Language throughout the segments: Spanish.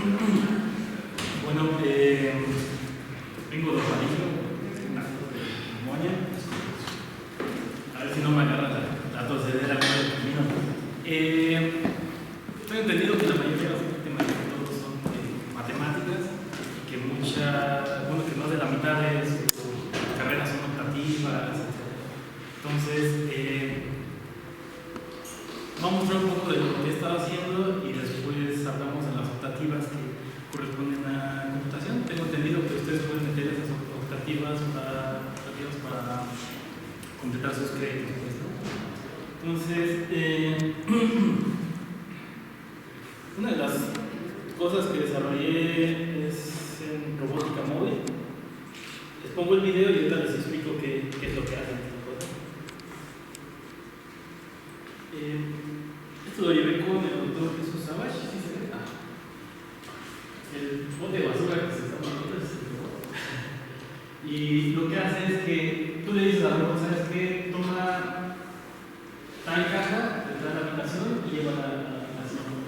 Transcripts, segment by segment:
Bueno, vengo de amarillo, un acto de pulmonia. A ver si no me agarra la tosedera en el camino. Tengo entendido que la mayoría de los temas de todos son matemáticas y que bueno, que más de la mitad de sus carreras son optativas, etc. Entonces, vamos a mostrar un poco de lo que he estado haciendo y después hablamos de las optativas que corresponden a computación. Tengo entendido que ustedes pueden meter esas optativas para completar sus créditos, ¿no? Entonces, una de las cosas que desarrollé es en robótica móvil. Les pongo el video y ahorita les explico qué es lo que hacen. Esto lo llevé con el doctor Jesús Savage, ¿sí se ve? El bote de basura que se está poniendo es el robot. Y lo que hace es que tú le dices al robot, ¿sabes qué? Toma tal caja, te trae a la habitación y lleva a la habitación, ¿no?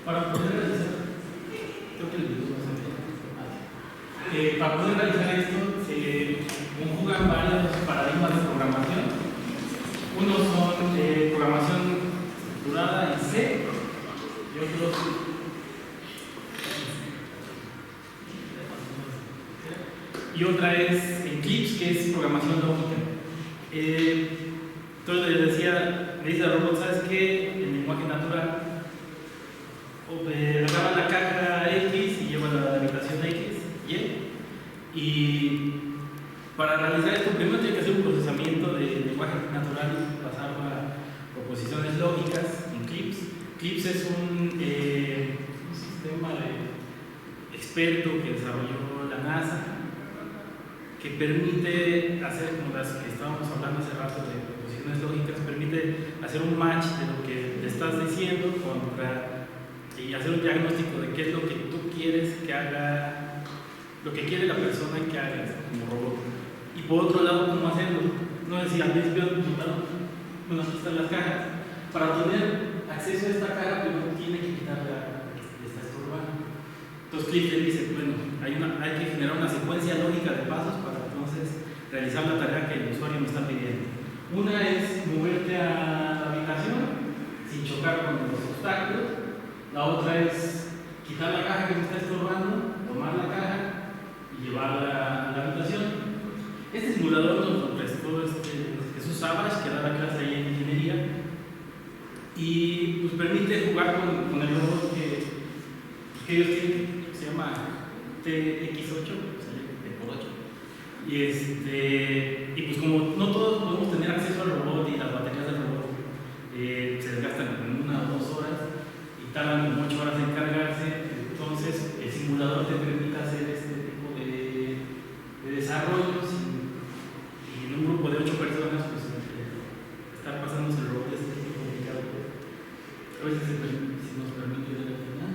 Para poder realizar, creo que el video va a ser para poder realizar esto se conjugan varios paradigmas de programación. Unos son programación estructurada en C y otros otra es Eclipse, que es programación lógica. Entonces le dice al robot, ¿sabes qué? En lenguaje natural agarra la caja X y lleva a la habitación X, y para realizar esto primero tiene que hacer un procesamiento de lenguaje natural y pasarlo a proposiciones lógicas en Eclipse. Eclipse es un sistema experto que desarrolló la NASA que permite hacer, como las que estábamos hablando hace rato de proposiciones lógicas, permite hacer un match de lo que le estás diciendo y hacer un diagnóstico de qué es lo que tú quieres que haga, lo que quiere la persona que haga como robot. Y por otro lado, ¿cómo hacerlo? No decir, al principio, bueno, aquí están las cajas. Para tener acceso a esta caja, primero tiene que quitar la que le está estorbando. Entonces, Cliff le dice, bueno, hay que generar una secuencia lógica de pasos para entonces realizar la tarea que el usuario me está pidiendo. Una es moverte a la habitación sin chocar con los obstáculos. La otra es quitar la caja que me está estorbando, tomar la caja y llevarla a la habitación. Este simulador nos lo prestó Jesús Savage, que da la clase ahí en ingeniería, y pues permite jugar con el robot que ellos tienen, que se llama TX8, y pues como no todos podemos tener acceso al robot y las baterías del robot se desgastan en 1 o 2 horas y tardan como 8 horas en cargarse, entonces el simulador te permite hacer este tipo de desarrollos y en un grupo de 8 personas pues estar pasándose el robot es complicado. A veces si nos permite ver al final,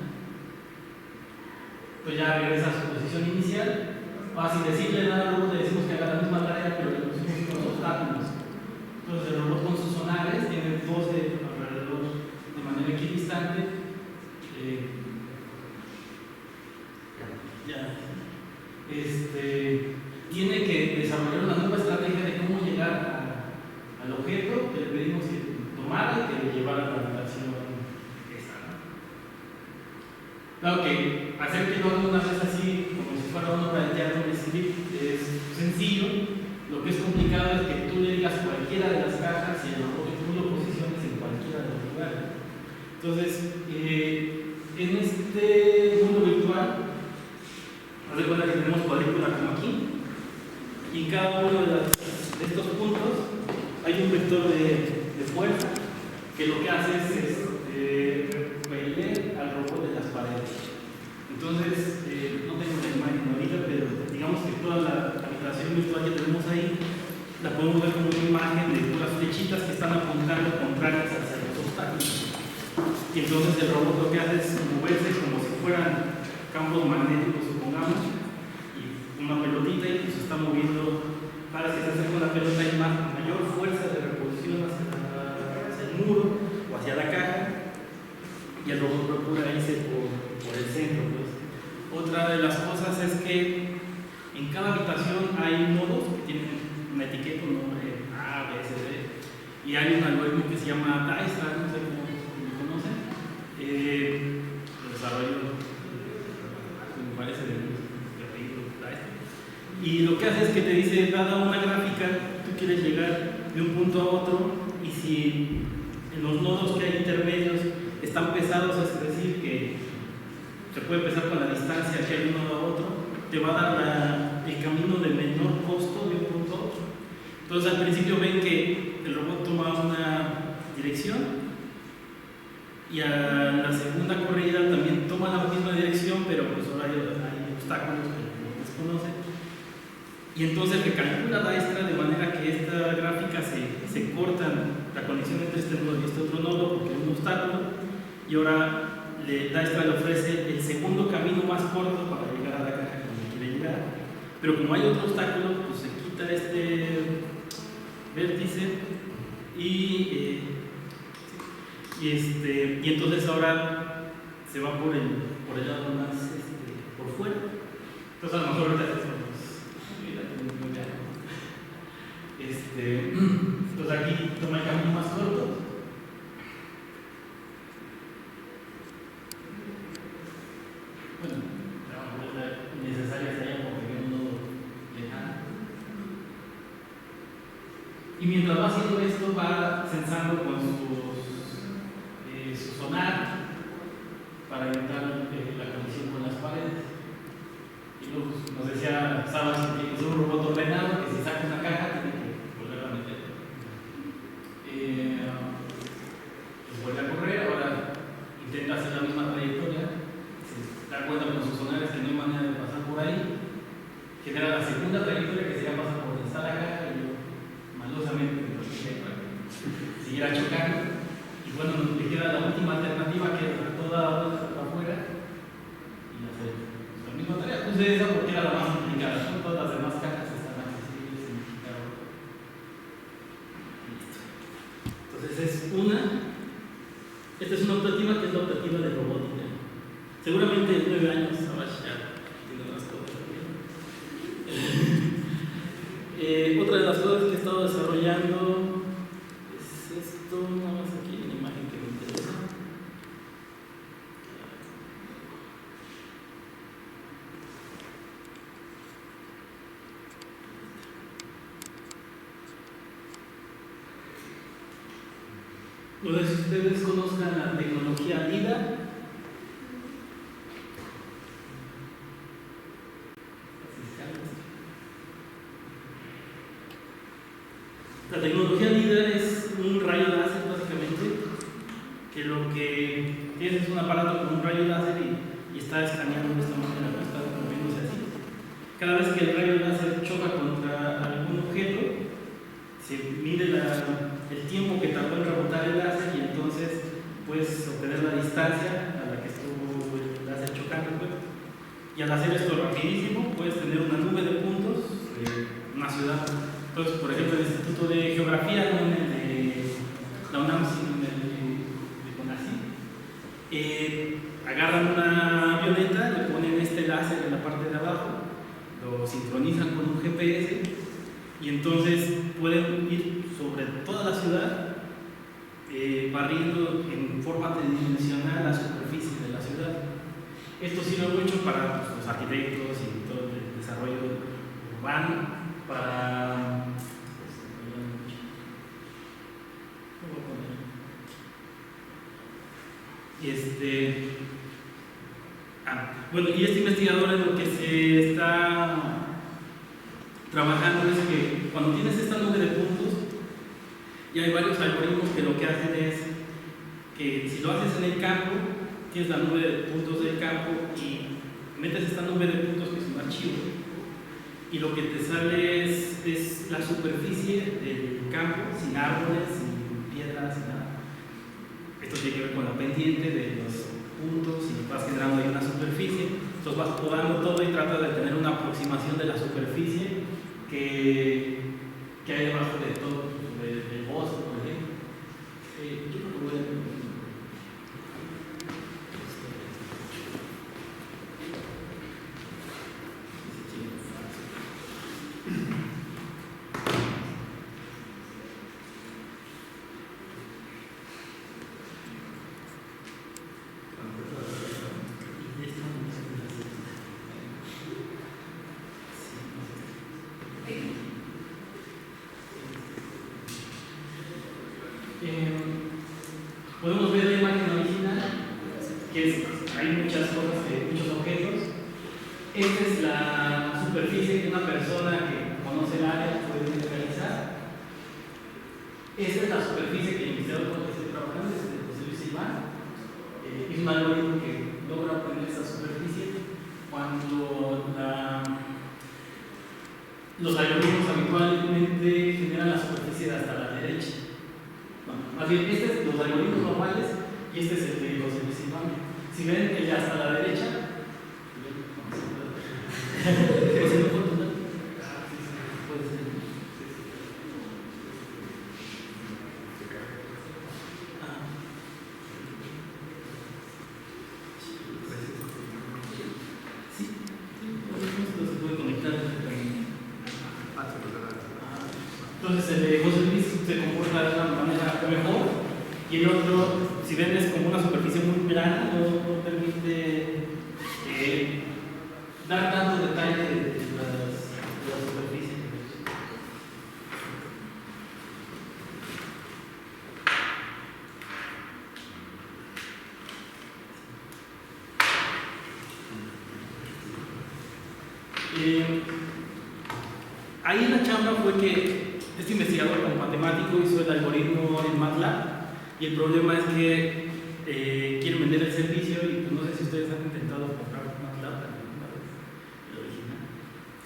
pues ya regresa a su posición inicial. Fácil decirle nada al robot, le decimos que haga la misma tarea, pero le pusimos unos obstáculos. Entonces el robot con sus sonares tiene 12 alrededor de manera equidistante. Tiene que desarrollar una nueva estrategia de cómo llegar al objeto que le pedimos que tomara y que le llevara a la habitación esta, ¿no? Claro que hacer que lo haga una vez así, como si fuera uno para el teatro de script, es sencillo. Lo que es complicado es que tú le digas cualquiera de las cajas y el robot que tú lo posiciones en cualquiera de los lugares. Entonces, en este mundo virtual, haz de cuenta que tenemos cuadrícula como aquí, y cada uno de estos puntos hay un vector de fuerza que lo que hace es repeler al robot de las paredes. Entonces, no tengo la imagen ahorita, pero digamos que toda la habitación virtual que tenemos ahí la podemos ver como una imagen de unas flechitas que están apuntando contrarias hacia los obstáculos. Y entonces el robot lo que hace es moverse como si fueran campos magnéticos, supongamos, y una pelotita y pues se está moviendo. Para que se acerque con la pelota hay mayor fuerza de repulsión hacia el muro o hacia la caja, y el robot procura irse por el centro. Pues. Otra de las cosas es que en cada habitación hay nodos que tienen una etiqueta, un nombre A, B, C, D, y hay un algoritmo que se llama Dijkstra, no sé cómo lo conocen, lo desarrollo, me parece de Dijkstra. Y lo que hace es que te dice, dada una gráfica, tú quieres llegar de un punto a otro, y si en los nodos que hay intermedios están pesados, es decir, que se puede empezar con la distancia que hay de un nodo a otro, te va a dar el camino de menor costo de un punto a otro. Entonces al principio ven que el robot toma una dirección y a la segunda corrida también toma la misma dirección, pero pues ahora hay obstáculos que no desconocen. Y entonces recalcula Dijkstra de manera que esta gráfica se corta la conexión entre este nodo y este otro nodo porque es un obstáculo, y ahora Dijkstra le ofrece el segundo camino más corto para llegar a la caja que quiere llegar, pero como hay otro obstáculo, pues se quita este vértice y entonces ahora se va por el lado más por fuera. Entonces a lo mejor ahorita entonces aquí toma el camino más corto. Bueno, la vuelta innecesaria sería porque hay un nodo lejano. Y mientras va haciendo esto, va censando con su sonar para evitar la conexión con las paredes. Y luego nos decía Sabas que es un robot ordenado que si saca una caja tiene que volver a meter. Pues vuelve a correr, ahora intenta hacer la misma trayectoria, se da cuenta con sus sonares que no hay manera de pasar por ahí, genera la segunda trayectoria que sería pasar por donde está la caja y yo malosamente me protegí para que siguiera chocando. Y bueno, le queda la última alternativa que es dar toda la vuelta para afuera y hacer la misma tarea. Puse esa porque era la más complicada, ¿no? Todas las demás cajas están accesibles en Chicago. Listo. Entonces esta es una optativa que es la optativa de robótica. Seguramente en 9 años Savage ya tiene unas cosas también. Otra de las cosas que he estado desarrollando es esto, nada más aquí en la imagen que me interesa. No sé si ustedes conozcan la tecnología LIDAR. La tecnología LIDAR es un rayo láser básicamente, que lo que tienes es un aparato con un rayo láser y está escaneando de esta manera, está moviéndose así. Cada vez que el rayo láser choca contra algún objeto, se mide el tiempo que tardó en rebotar el láser y entonces puedes obtener la distancia a la que estuvo el láser chocando. Y al hacer esto rapidísimo, puedes tener una nube de puntos de una ciudad. Entonces, por ejemplo, el Instituto de Geografía, no en el de la UNAM, sino en el de CONACYT, agarran una avioneta, le ponen este láser en la parte de abajo, lo sincronizan con un GPS y entonces pueden ir sobre toda la ciudad, barriendo en forma tridimensional la superficie de la ciudad. Esto sirve mucho para los arquitectos y todo el desarrollo urbano, para bueno, y este investigador en lo que se está trabajando es que cuando tienes esta nube de puntos, Y hay varios algoritmos que lo que hacen es que si lo haces en el campo, tienes la nube de puntos del campo y metes esta nube de puntos que es un archivo y lo que te sale es la superficie del campo, sin árboles, sin piedras, sin nada. Esto tiene que ver con la pendiente de los puntos y vas generando ahí una superficie. Entonces vas podando todo y tratas de tener una aproximación de la superficie que hay debajo de todo, del bosque, por ejemplo. Yo creo que voy a... Podemos ver la imagen original, que hay muchas cosas, muchos objetos. Esta es la superficie que una persona que conoce el área puede realizar. Esta es la superficie que el investigador con el que estoy trabajando, es de José Luis Silván. Es un algoritmo que logra obtener esta superficie cuando los algoritmos habitualmente generan la superficie de hasta la derecha. Más bien, este es los algoritmos normales y este es el de José Luis Silván. Si ven el de hasta la derecha, entonces el de José Luis se comporta de una manera mejor y el otro, si ven, es como una superficie muy plana, no permite dar tanto detalle de la superficie. Ahí la chamba fue que este investigador como matemático hizo el algoritmo en MATLAB y el problema es que quieren vender el servicio y pues, no sé si ustedes han intentado comprar MATLAB el original.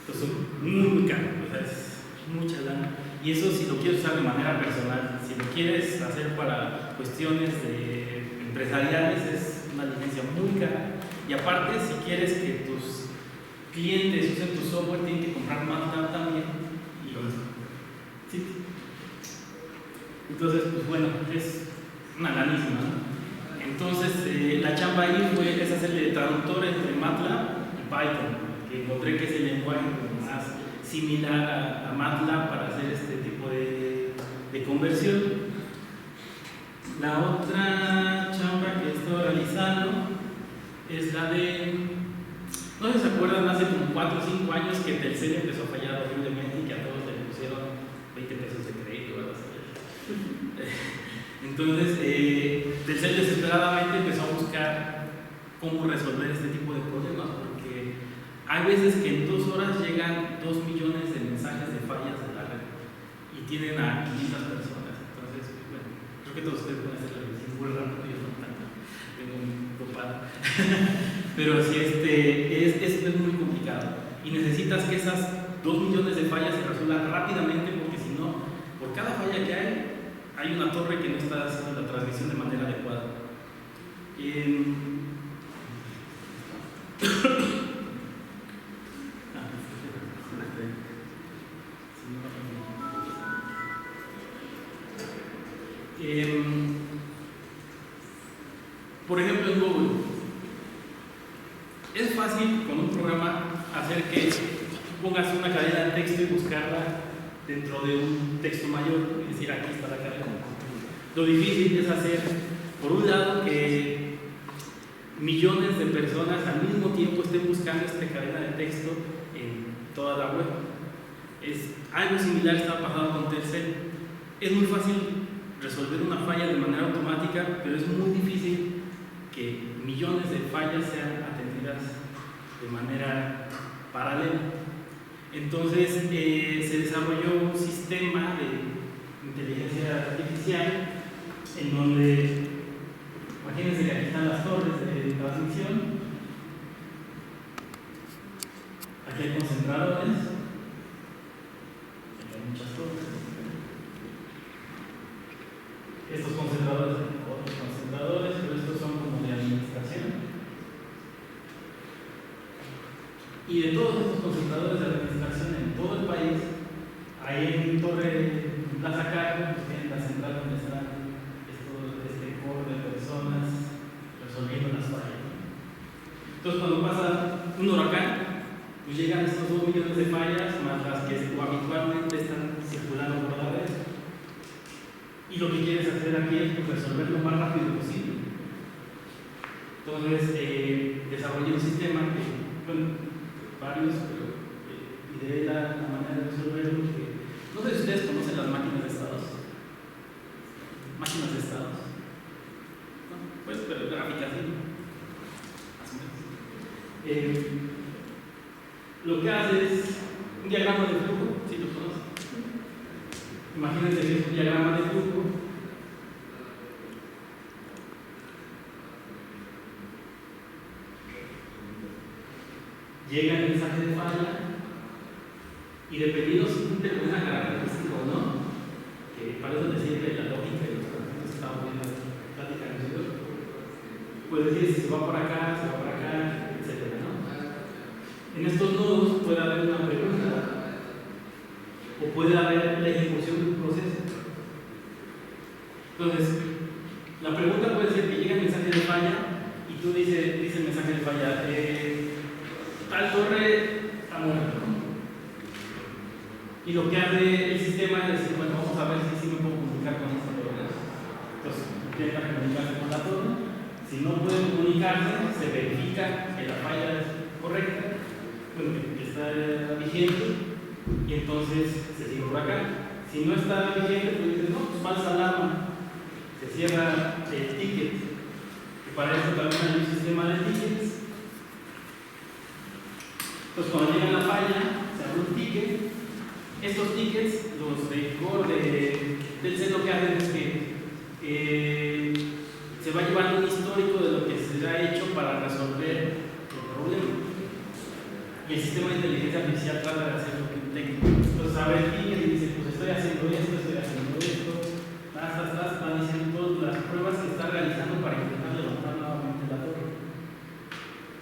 Pues son muy caros, o sea, es mucha lana. Y eso si lo quieres usar de manera personal, si lo quieres hacer para cuestiones empresariales es una licencia muy cara. Y aparte, si quieres que tus clientes usen tu software, tienen que comprar MATLAB también. Sí. Entonces, pues bueno, es una lanísima, ¿no? Entonces, la chamba ahí es hacerle traductor entre MATLAB y Python, que encontré que es el lenguaje más similar a MATLAB para hacer este tipo de conversión. La otra chamba que estoy realizando es la de, no sé si se acuerdan, hace como 4 o 5 años que Telcel empezó a fallar horriblemente y que a todos le pusieron 20 pesos de crédito, ¿verdad? Entonces, Telcel desesperadamente empezó a buscar cómo resolver este tipo de problemas, porque hay veces que en 2 horas llegan 2 millones de mensajes de fallas de la red y tienen a 500 personas. Entonces, bueno, creo que todos ustedes pueden hacer la revisión muy rápido, yo no tanto, tengo un copado. Pero sí, es muy complicado y necesitas que esas 2 millones de fallas se resuelvan rápidamente, porque si no, por cada falla que hay una torre que no está haciendo la transmisión de manera adecuada. Por ejemplo, en Google es fácil con un programa hacer que pongas una cadena de texto y buscarla dentro de un texto mayor, es decir, aquí está la cadena. Lo difícil es hacer, por un lado, que millones de personas al mismo tiempo estén buscando esta cadena de texto en toda la web. Algo similar está pasando con Telcel. Es muy fácil resolver una falla de manera automática, pero es muy difícil que millones de fallas sean atendidas de manera paralela. Entonces se desarrolló un sistema de inteligencia artificial, en donde, imagínense que aquí están las torres de transmisión, aquí hay concentradores, aquí hay muchas torres. Estos concentradores, otros concentradores, pero estos son como de administración. Y de todos estos concentradores de administración en todo el país, ahí en Torre Plaza Carmen, pues tienen la central donde están este core de personas resolviendo las fallas. Entonces, cuando pasa un huracán, pues llegan estos 2 millones de fallas, más las que habitualmente están circulando por la red. Y lo que quieres hacer aquí es pues, resolver lo más rápido posible. Entonces, desarrollé un sistema que, bueno, varios, pero ideé la manera de resolverlo. No sé si ustedes conocen las máquinas de estados. Máquinas de estados. ¿No? Pues, pero gráficas, ¿sí? Más o menos. Lo que hace es un diagrama de flujo, ¿sí lo conocen? Imagínense que es un diagrama de flujo. Llega el mensaje de falla y dependiendo de una característica o no, que para eso les sirve la lógica y los conceptos que estamos viendo platicando, puede decir si se va por acá, etc. ¿no? En estos nodos puede haber una pregunta o puede haber la ejecución de un proceso. Entonces, la pregunta puede ser que llega el mensaje de falla y tú dice el mensaje de falla, tal torre está muerta, ¿no? Y lo que hace el sistema es decir, bueno, vamos a ver si me puedo comunicar con esta torre. Entonces, intenta comunicarse con la torre. Si no puede comunicarse, se verifica que la falla es correcta, bueno, que está vigente, y entonces se sigue por acá. Si no está vigente, pues dices, no, pues falsa alarma. Se cierra el ticket. Y para eso también hay un sistema de tickets. Entonces, cuando llega la falla, se abre un ticket. Estos tickets, los de core del C, lo que hacen es que se va llevando un histórico de lo que se ha hecho para resolver el problema. Y el sistema de inteligencia artificial trata de hacer lo que un técnico. Entonces, abre el ticket y dice: pues estoy haciendo esto, va diciendo todas las pruebas que está realizando para intentar levantar nuevamente la torre.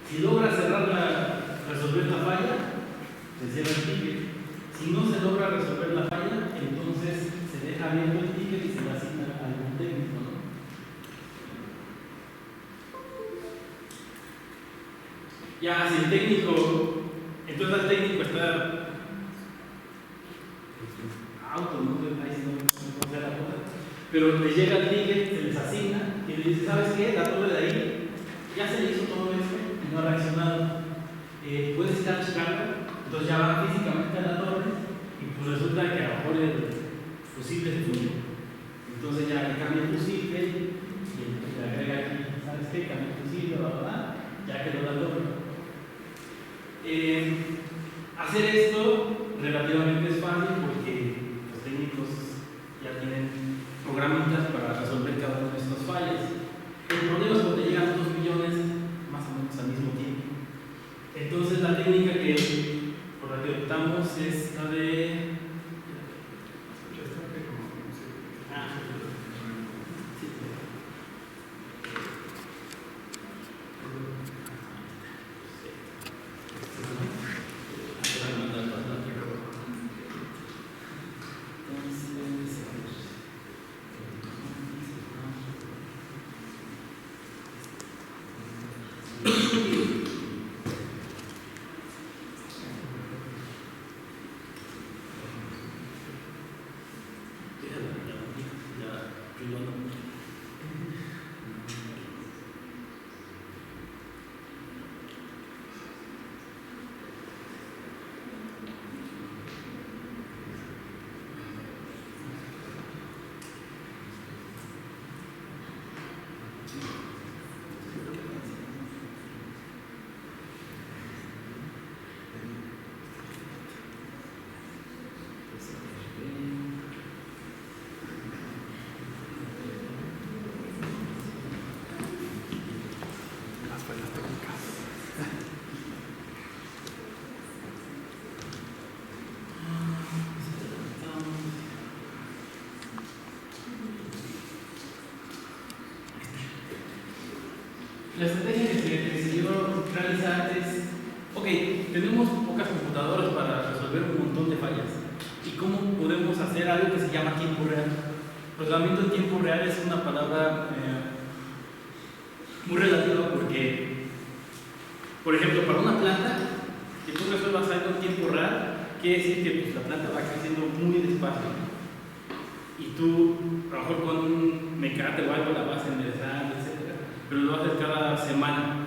Si logra resolver la falla, se cierra el ticket. Si no se logra resolver la falla, entonces se deja abierto el ticket y se le asigna a algún técnico, ¿no? Ya, si el técnico, entonces el técnico está auto, ¿no? Ahí no sé la cosa. Pero le llega el ticket, se les asigna y le dice: ¿sabes qué? La torre de ahí ya se le hizo todo esto y no ha reaccionado. Puedes ir a checarla. Entonces ya van físicamente a la torre y pues resulta que a lo mejor el fusible se fundió. Entonces ya le cambia el fusible y le agrega aquí: ¿sabes qué? Cambia el fusible, ya quedó la torre. Hacer esto relativamente es fácil porque los técnicos ya tienen programitas para resolver cada una de estas fallas. El problema es cuando llegan 2 millones más o menos al mismo tiempo. Entonces la técnica por la que optamos es la de... fallas. ¿Y cómo podemos hacer algo que se llama tiempo real? Procesamiento en tiempo real es una palabra muy relativa porque, por ejemplo, para una planta, que tú resuelvas algo en tiempo real, quiere decir que pues, la planta va creciendo muy despacio. Y tú, a lo mejor con un mecate o algo, la vas enderezando, etc. Pero lo haces cada semana.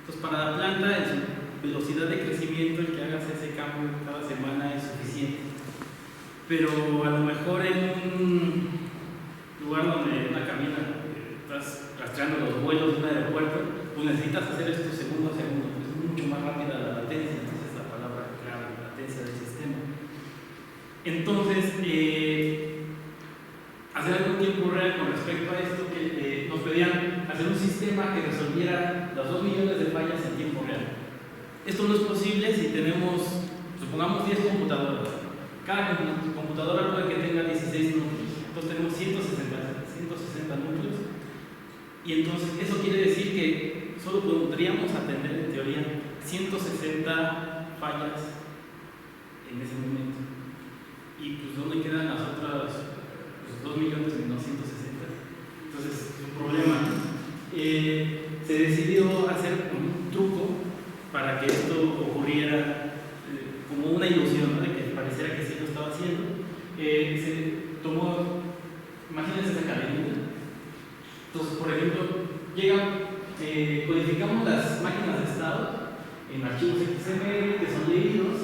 Entonces, para la planta, en su velocidad de crecimiento, el que hagas ese cambio cada semana es suficiente. Pero a lo mejor en un lugar donde una cabina estás rastreando los vuelos de un aeropuerto, pues necesitas hacer esto segundo a segundo. Es mucho más rápida la latencia, entonces la palabra clave, latencia del sistema. Entonces, hacer algo en tiempo real con respecto a esto, que nos pedían hacer un sistema que resolviera las 2 millones de fallas en tiempo real. Esto no es posible si tenemos, supongamos, 10 computadoras. Cada computadora puede que tenga 16 núcleos. Entonces tenemos 160 núcleos. Y entonces eso quiere decir que solo podríamos atender en teoría 160 fallas en ese momento. Y pues ¿dónde quedan las otras 2 millones menos 160? Entonces es un problema. Se decidió hacer un truco para que esto ocurriera como una ilusión, ¿no? De que pareciera que sí lo estaba haciendo. Se tomó, imagínense esta cadena. Entonces, por ejemplo, codificamos las máquinas de estado en archivos XML que son leídos,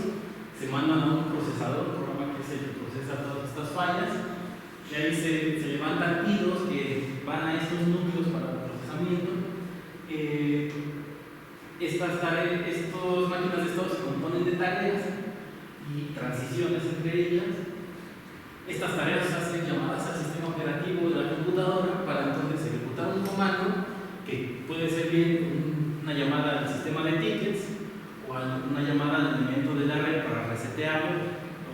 se mandan a un procesador, un programa que es el que procesa todas estas fallas. De ahí se levantan hilos que van a estos núcleos para el procesamiento. Estas máquinas de estado se componen de tareas y transiciones entre ellas. Estas tareas hacen llamadas al sistema operativo de la computadora para entonces ejecutar un comando que puede ser bien una llamada al sistema de tickets o una llamada al elemento de la red para resetearlo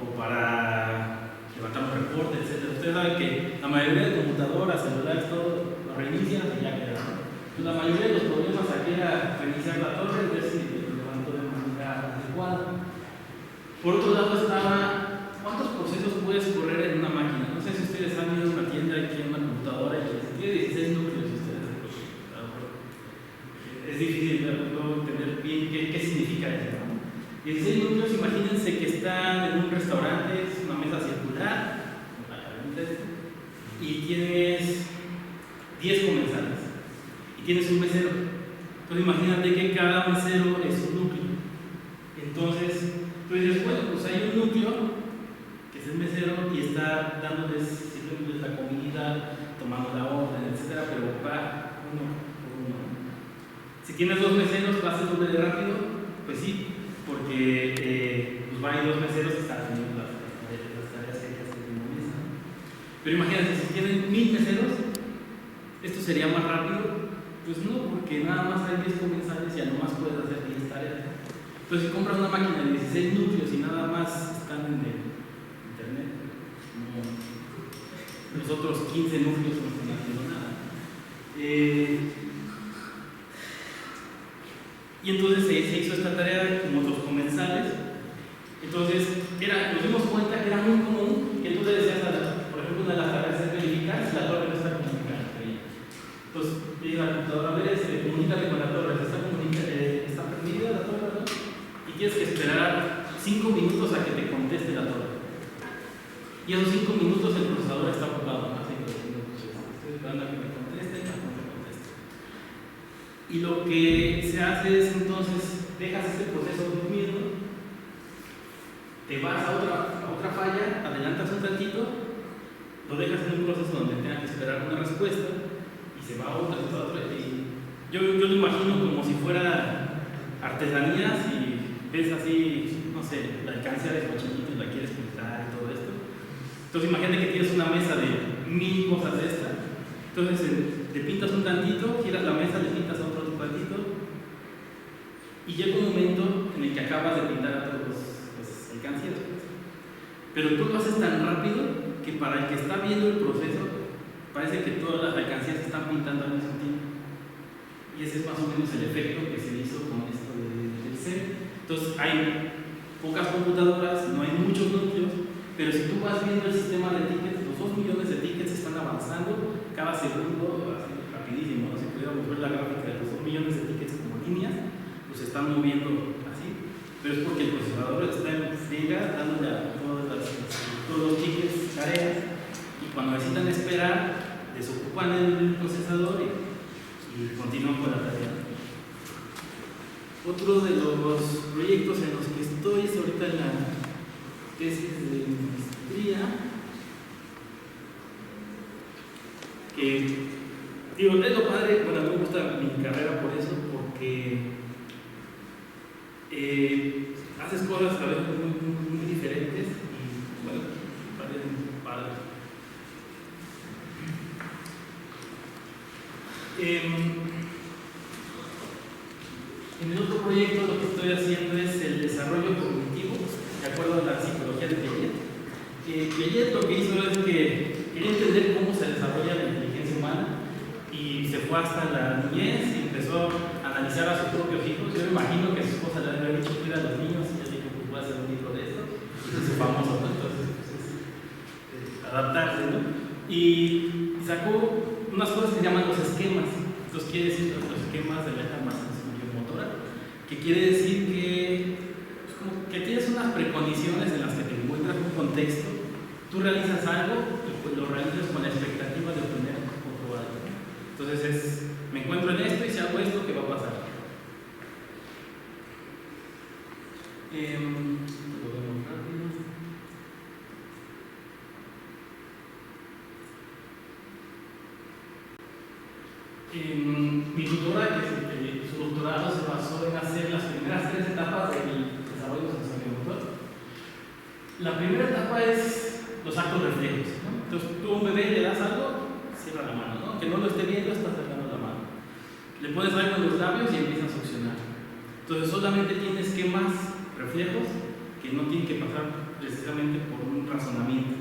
o para levantar un reporte, etc. Ustedes saben que la mayoría de computadoras, celulares, todo lo reinician y ya queda. La mayoría de los problemas aquí era reiniciar la torre y ver si lo levantó de manera adecuada. Por otro lado estaba, ¿cuántos procesos puedes correr en una máquina? No sé si ustedes han ido a una tienda aquí en una computadora y tiene 16 núcleos. Es difícil luego entender bien qué significa eso, ¿no? 16 núcleos, imagínense que están en un restaurante, es una mesa circular, y tienes 10 comensales, y tienes un mesero. Entonces imagínate que cada mesero es un núcleo. Entonces, tú dices, bueno, pues hay un núcleo, que es el mesero, y está dándoles, sirviéndoles la comida, tomando la orden, etc. Pero va uno por uno. Si tienes 2 meseros, ¿vas a ser doble de rápido? Pues sí, porque pues va a ir 2 meseros que están haciendo las tareas que hay que hacer en una mesa. Pero imagínate, si tienen 1000 meseros, ¿esto sería más rápido? Pues no, porque nada más hay 10 comensales y ya nomás puedes hacer 10 tareas. Entonces, si compras una máquina de 16 núcleos y nada más están en el internet, los otros 15 núcleos no están haciendo nada. Y entonces se hizo esta tarea con otros comensales. Entonces, nos dimos cuenta que era muy común que tú le decías, por ejemplo, una de las tareas es verificar si la torre no está comunicada entre ella. Entonces, dice la computadora, a ver, comunícate con la torre, está prendida la torre, ¿no? Y tienes que esperar 5 minutos a que te conteste la torre. Y a esos 5 minutos el procesador está ocupado, ¿no? 5 minutos. Estoy esperando a que me conteste, no me conteste. Y lo que se hace es entonces, dejas este proceso durmiendo, te vas a otra falla, adelantas un tantito, lo dejas en un proceso donde tenga que esperar una respuesta y se va a otra. Y yo lo imagino como si fuera artesanías y ves así, no sé, la alcancía de cochinito y la quieres pintar y todo esto. Entonces imagínate que tienes una mesa de 1000 cosas de estas. Entonces te pintas un tantito, giras la mesa, le pintas a otro tantito y llega un momento en el que acabas de pintar a todos los alcancías. Pero tú lo haces tan rápido que para el que está viendo el proceso parece que todas las alcancías se están pintando al mismo tiempo. Y ese es más o menos el efecto que se hizo con esto del set. Entonces hay pocas computadoras, no hay muchos núcleos, pero si tú vas viendo el sistema de tickets, los 2 millones de tickets están avanzando cada segundo, así rapidísimo, ¿no? Si pudiéramos ver la gráfica de los 2 millones de tickets como líneas, pues se están moviendo así, pero es porque el procesador está en friega dándole a todos los tickets tareas, y cuando necesitan esperar, desocupan el procesador y continúan con la tarea. Otro de los proyectos en los que estoy es ahorita en la tesis de maestría, que digo, es lo padre, bueno, me gusta mi carrera por eso, porque haces cosas a veces muy diferentes y bueno, parecen padres. En el otro proyecto lo que estoy haciendo es el desarrollo cognitivo, de acuerdo a la psicología de Piaget. Piaget lo que hizo es que quería entender cómo se desarrolla la inteligencia humana y se fue hasta la niñez y empezó a analizar a sus propios hijos. Yo me imagino que su esposa le había dicho cuida a los niños y él dijo, pues voy a hacer un libro de esto, y se hizo famoso, ¿no? Entonces, pues, adaptarse, ¿no? Y sacó unas cosas que se llaman los esquemas. Entonces quiere decir los esquemas de la etapa sensorio-motora, que quiere decir que, pues, como que tienes unas precondiciones en las que te encuentras un contexto, tú realizas algo y pues lo realizas con la expectativa de obtener otro algo. Entonces me encuentro en esto y si hago esto, ¿qué va a pasar? Lo vemos rápido. Mi tutora, que su doctorado se basó en hacer las primeras 3 etapas del desarrollo sensorio-motor. La primera etapa es los actos reflejos, ¿no? Entonces tú a un bebé le das algo, cierra la mano, ¿no? Que no lo esté viendo, está cerrando la mano. Le pones algo en los labios y empieza a succionar. Entonces solamente tiene esquemas reflejos que no tienen que pasar precisamente por un razonamiento.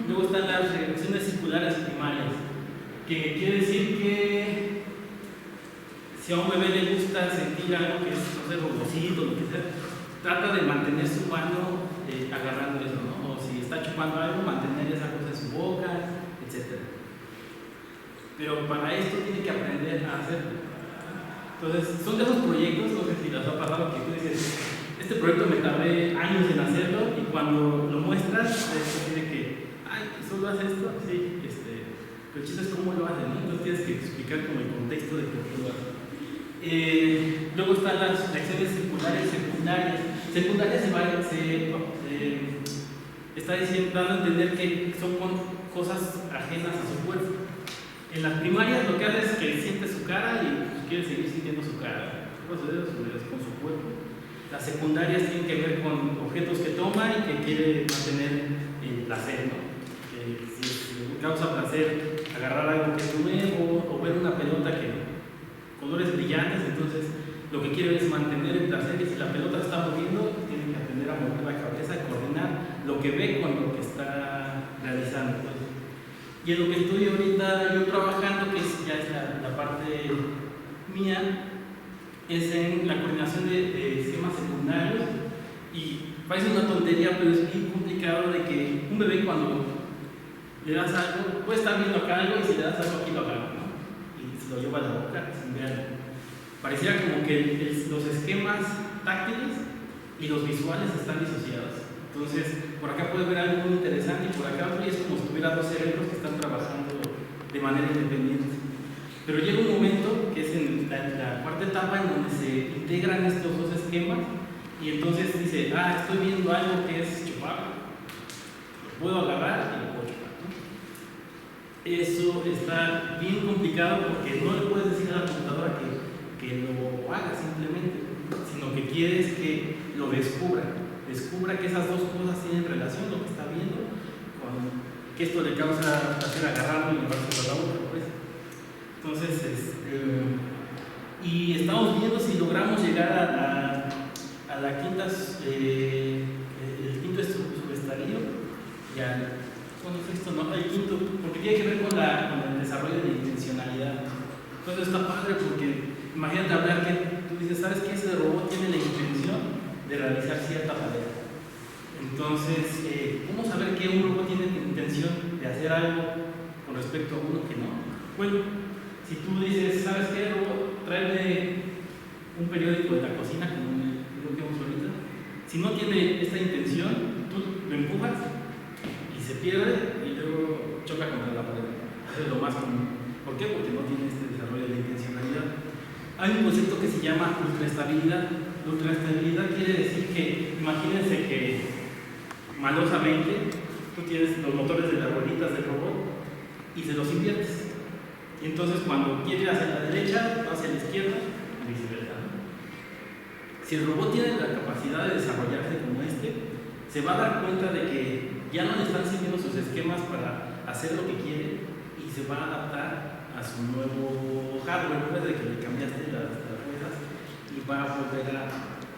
Luego están las reacciones circulares primarias, que quiere decir que si a un bebé le gusta sentir algo que es, no sé, rugosito, lo que sea, trata de mantener su mano agarrando eso, ¿no? O si está chupando algo, mantener esa cosa en su boca, etc. Pero para esto tiene que aprender a hacerlo. Entonces, son de esos proyectos, no sé si les ha pasado, que tú dices, este proyecto me tardé años en hacerlo y cuando lo muestras, es así de que, ay, ¿solo hace esto? Sí, pero el chiste es cómo lo hace, ¿no? Entonces tienes que explicar como el contexto de por qué lo hace. Luego están las reacciones circulares secundarias. Secundarias está diciendo, dando a entender que son cosas ajenas a su cuerpo. En las primarias lo que hace es que siente su cara y pues, quiere seguir sintiendo su cara, con su cuerpo. Las secundarias tienen que ver con objetos que toma y que quiere mantener el placer, ¿no? Si le causa placer agarrar algo que es nuevo o ver una pelota que colores brillantes, entonces lo que quiere es mantener el placer y si la pelota se está moviendo, tiene que aprender a mover la cabeza y coordinar lo que ve con lo que está realizando. Y en lo que estoy ahorita yo trabajando, que ya es la parte mía, es en la coordinación de esquemas secundarios y parece una tontería, pero es bien complicado de que un bebé cuando le das algo, puede estar viendo acá algo y si le das algo aquí lo agarra, ¿no? Y se lo lleva a la boca sin verlo. Pareciera como que los esquemas táctiles y los visuales están disociados. Entonces, por acá puede ver algo muy interesante y por acá otro, y es como si tuviera 2 cerebros que están trabajando de manera independiente. Pero llega un momento, que es en la cuarta etapa, en donde se integran estos 2 esquemas y entonces dice, estoy viendo algo que es chupar, lo puedo agarrar y lo puedo chupar, ¿no? Eso está bien complicado porque no le puedes decir a la computadora que lo haga simplemente, sino que quieres que lo descubra que esas 2 cosas tienen relación, lo que está viendo, con que esto le causa placer agarrarlo y llevarse a la boca, pues. Entonces, y estamos viendo si logramos llegar a la quinta, el quinto subestadio, ya, bueno, esto no, el quinto, porque tiene que ver con el desarrollo de intencionalidad. Entonces está padre porque imagínate hablar que tú dices, ¿sabes qué? Ese robot tiene la intención de realizar cierta tarea. Entonces, ¿cómo saber que un robot tiene intención de hacer algo con respecto a uno que no? Bueno, si tú dices, ¿sabes qué, robot? Tráeme un periódico de la cocina, como lo que vemos ahorita. Si no tiene esta intención, tú lo empujas y se pierde y luego choca contra la pared. Eso es lo más común. ¿Por qué? Porque no tiene este desarrollo de intencionalidad. Hay un concepto que se llama ultraestabilidad. La ultraestabilidad quiere decir que, imagínense que malosamente tú tienes los motores de las rueditas del robot y se los inviertes. Y entonces cuando quiere hacia la derecha, va hacia la izquierda y viceversa. Si el robot tiene la capacidad de desarrollarse como este, se va a dar cuenta de que ya no le están sirviendo sus esquemas para hacer lo que quiere y se va a adaptar a su nuevo hardware desde que le cambiaste las ruedas y va a volver a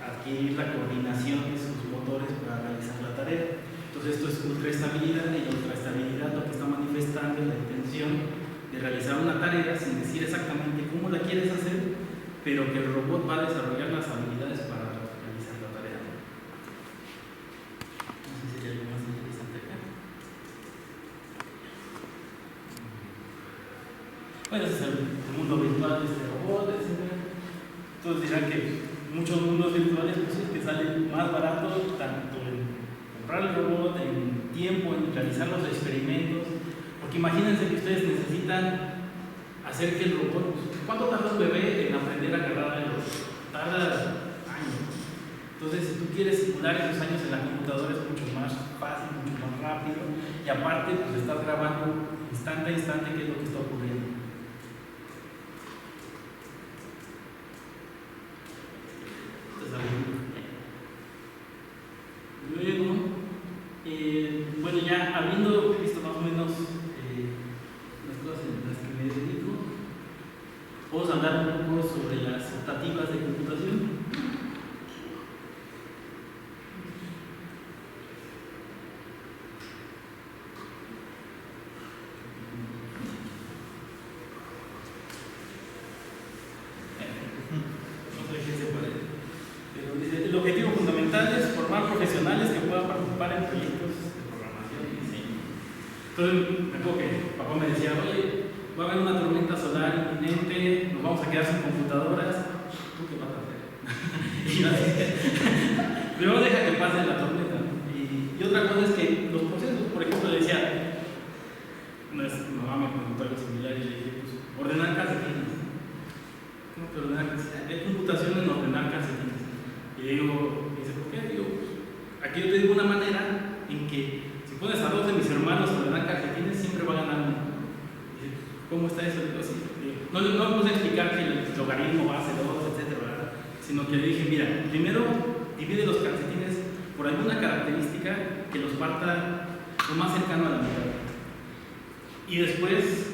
adquirir la coordinación de sus motores para realizar la tarea. Entonces esto es ultraestabilidad, y la ultraestabilidad lo que está manifestando es la intención de realizar una tarea sin decir exactamente cómo la quieres hacer, pero que el robot va a desarrollar las habilidades para realizar la tarea. No sé si hay algo más interesante acá. Bueno, ese es el mundo virtual de este robot, etc. Todos dirán que muchos mundos virtuales pues, es que salen más baratos tanto en comprar el robot, en tiempo, en realizar los experimentos. Porque imagínense que ustedes necesitan hacer que el robot, ¿cuánto tarda un bebé en aprender a agarrar el robot? Tarda años. Entonces, si tú quieres simular esos años en la computadora es mucho más fácil, mucho más rápido, y aparte, pues estás grabando instante a instante qué es lo que está ocurriendo. Luego, bueno, ya habiendo visto más o menos las cosas en las que me dedico, vamos a hablar un poco sobre las optativas de computación. No sé qué se parece, pero dice, el objetivo fundamental es formar profesionales que puedan participar en proyectos de programación y diseño. Entonces, me acuerdo que papá me decía, oye, va a haber una tormenta solar inminente, nos vamos a quedar sin computadoras, ¿tú qué vas a hacer? Y yo decía, primero deja que pase la tormenta. Y otra cosa es que los procesos, por ejemplo, le decía, mi mamá me preguntó algo similar y le dije, pues, ordenar calcetines. ¿Cómo que ordenar calcetines? Hay computación en ordenar calcetines. Y le digo, dice, ¿por qué? Digo, pues, aquí yo te digo una manera en que si pones a dos de mis hermanos a ordenar calcetines, siempre va a ganar uno. ¿Cómo está eso? Digo, sí. No le puse a explicar que el logaritmo, base, 2, etcétera, ¿verdad? Sino que le dije, mira, primero divide los calcetines por alguna característica que los parta lo más cercano a la mitad. Y después,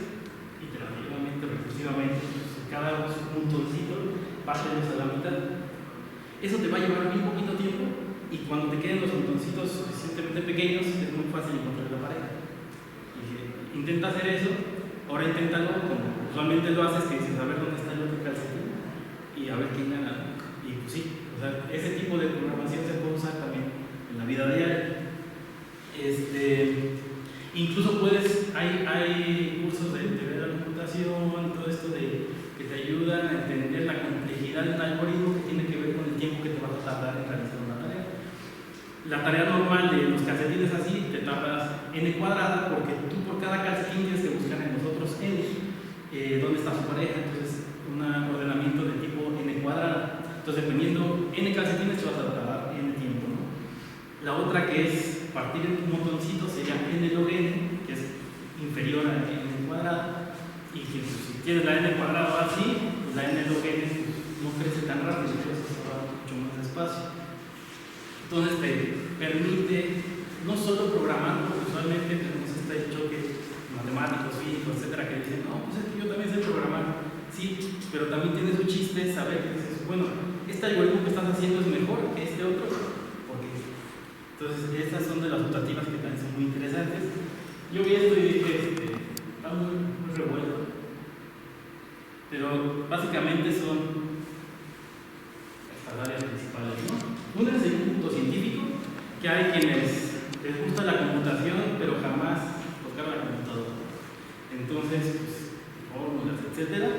iterativamente, recursivamente, pues, cada puntoncito, pártelos a la mitad. Eso te va a llevar bien poquito tiempo y cuando te queden los botoncitos suficientemente pequeños es muy fácil encontrar la pareja. Y dije, intenta hacer eso, ahora inténtalo como usualmente lo haces, que dices a ver dónde está el otro calcetín y a ver quién gana. Y pues sí, o sea, ese tipo de programación se puede usar también en la vida diaria. Incluso hay cursos de teoría de la computación, todo esto que te ayudan a entender la complejidad de un algoritmo que tiene que ver con el tiempo que te vas a tardar en realizar una tarea. La tarea normal de los calcetines así, te tardas n cuadrada porque tú por cada calcetín tienes que buscar en los otros n dónde está su pareja, entonces un ordenamiento de tipo n cuadrada. Entonces dependiendo n calcetines te vas a tardar n tiempo, ¿no? La otra que es partir en un montoncito sería n log n, que es inferior a n cuadrado, y que pues, si tienes la n cuadrado así, pues la n log n pues, no crece tan rápido, entonces se va mucho más despacio. Entonces te permite no solo programar, porque usualmente tenemos este choque matemáticos, físicos, etcétera, que dicen, no, pues es que yo también sé programar, sí, pero también tiene su chiste saber que dices, bueno, este algoritmo que estás haciendo es mejor que este otro, porque entonces estas son de las optativas que también son muy interesantes. Yo vi esto y dije, está muy revuelto. pero básicamente son estas áreas principales, ¿no? Una es el punto científico, que hay quienes les gusta la computación, pero jamás tocar la computadora. Entonces, pues, fórmulas, etcétera.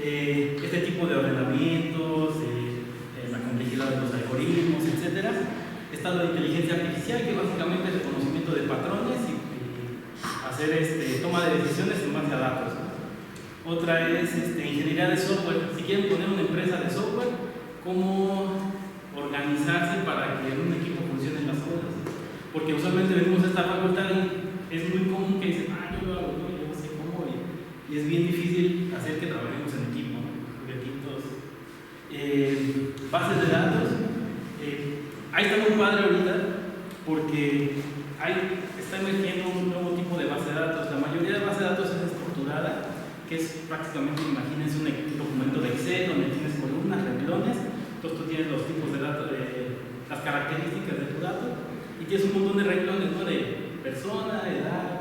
Este tipo de ordenamientos, la complejidad de los algoritmos, etcétera. Está la inteligencia artificial, que básicamente es el conocimiento de patrones y hacer toma de decisiones en base a datos. Otra es ingeniería de software. Si quieren poner una empresa de software, cómo organizarse para que en un equipo funcionen las cosas. Porque usualmente venimos a esta facultad y es muy común que dicen, yo lo hago, yo no sé cómo, y es bien difícil hacer que trabajemos en equipo, ¿no? Bases de datos. Ahí está muy padre ahorita porque está emergiendo un nuevo tipo de base de datos. La mayoría de base de datos es estructurada, que es prácticamente, imagínense un documento de Excel donde tienes columnas, renglones. Entonces tú tienes los tipos de datos, las características de tu dato, y tienes un montón de renglones, ¿no? De persona, edad,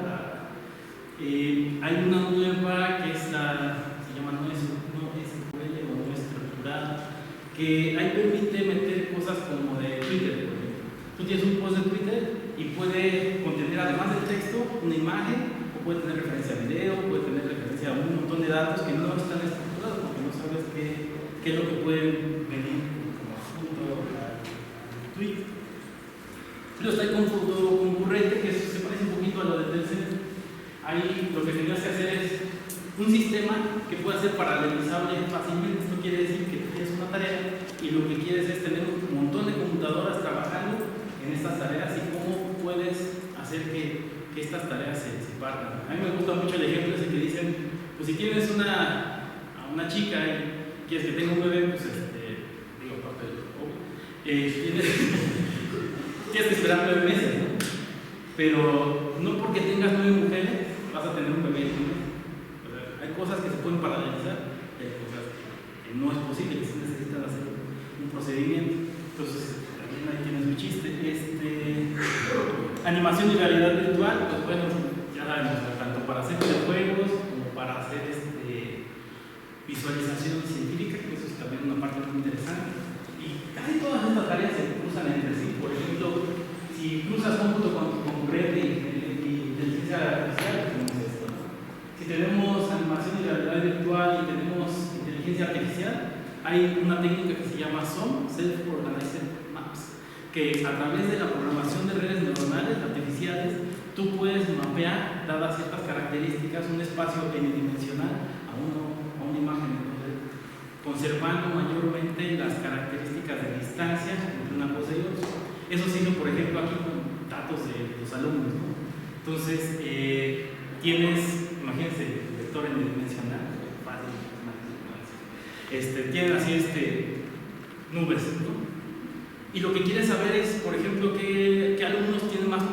hay una nueva que se llama no SQL o no estructurada, que ahí permite meter cosas como de Twitter, por ejemplo. Tú tienes un post de Twitter y puede contener, además del texto, una imagen, o puede tener referencia a video, puede tener referencia a un montón de datos que no están estructurados porque no sabes qué es lo que puede venir como asunto al tweet. Luego está el cómputo concurrente, que se parece un poquito a lo de Telcel. Ahí lo que tendrías que hacer es un sistema que pueda ser paralelizable fácilmente. Esto quiere decir que tú tienes una tarea y lo que quieres es tener un montón de computadoras trabajando en estas tareas y cómo puedes hacer que estas tareas se partan. A mí me gusta mucho el ejemplo ese que dicen, pues si tienes a una chica y quieres que tenga un bebé, pues digo, aparte de lo tienes que esperar 9 meses, ¿no? Pero no porque tengas 9 mujeres vas a tener un bebé en 1 mes. O sea, hay cosas que se pueden paralelizar y hay cosas que no es posible, que se necesitan hacer un procedimiento. Entonces, también ahí tienes un chiste. Animación y realidad virtual, pues bueno, ya sabemos, tanto para hacer videojuegos como para hacer visualización científica, que eso es también una parte muy interesante. Y casi todas estas tareas se cruzan entre sí. Por ejemplo, si cruzas cómputo concurrente y inteligencia artificial, tenemos esto, ¿no? Si tenemos animación y realidad virtual y tenemos inteligencia artificial, hay una técnica que se llama SOM, Self-Organized Maps, que a través de la programación de redes neuronales artificiales, tú puedes mapear, dadas ciertas características, un espacio n-dimensional a una imagen. Entonces, conservando mayormente las características de distancia entre una cosa y otra. Eso sirve, por ejemplo, aquí con datos de los alumnos, ¿no? Entonces, tienes, imagínense, vector n-dimensional, fácil, tienen así nubes, ¿no? Y lo que quieres saber es, por ejemplo, qué alumnos tienen más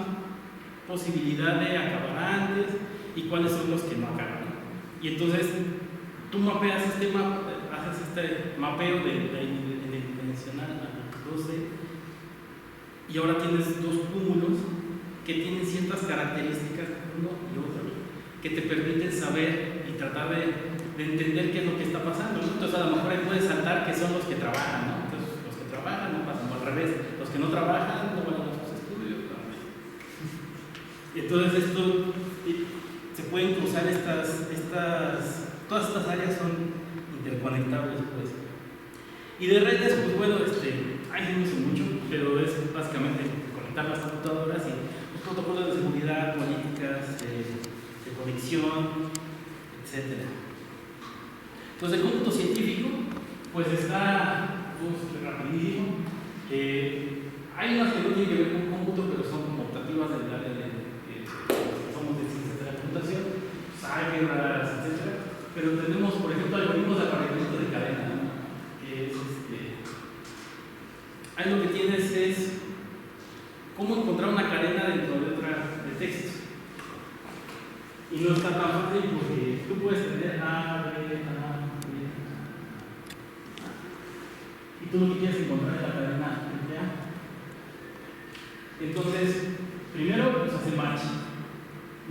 posibilidad de acabar antes y cuáles son los que no acaban. Y entonces, tú mapeas haces mapeo de dimensional a 12 y ahora tienes 2 cúmulos que tienen ciertas características, uno y otro, que te permiten saber y tratar de entender qué es lo que está pasando, ¿no? Entonces, a lo mejor ahí puedes saltar que son los que trabajan, ¿no? Entonces, los que trabajan no pasan, o al revés, los que no trabajan no van a sus estudios, ¿no? Y entonces, esto se pueden cruzar todas estas áreas son interconectables, pues. Y de redes, pues bueno, hay no sé mucho, pero es básicamente conectar las computadoras y los protocolos de seguridad, políticas, de conexión, etc. Entonces, el cómputo científico, pues está rapidísimo. Hay unas que no tienen que ver con cómputo, pero son como optativas del área somos de ciencias de la computación, álgebras, etc. Pero tenemos, por ejemplo, algoritmos de apareamiento de cadena, ¿no? Que es ahí lo que tienes es cómo encontrar una cadena dentro de otra de texto. Y no está tan fácil porque tú puedes tener A, B, y tú lo que quieres encontrar es la cadena entre A. Entonces, primero pues hace match,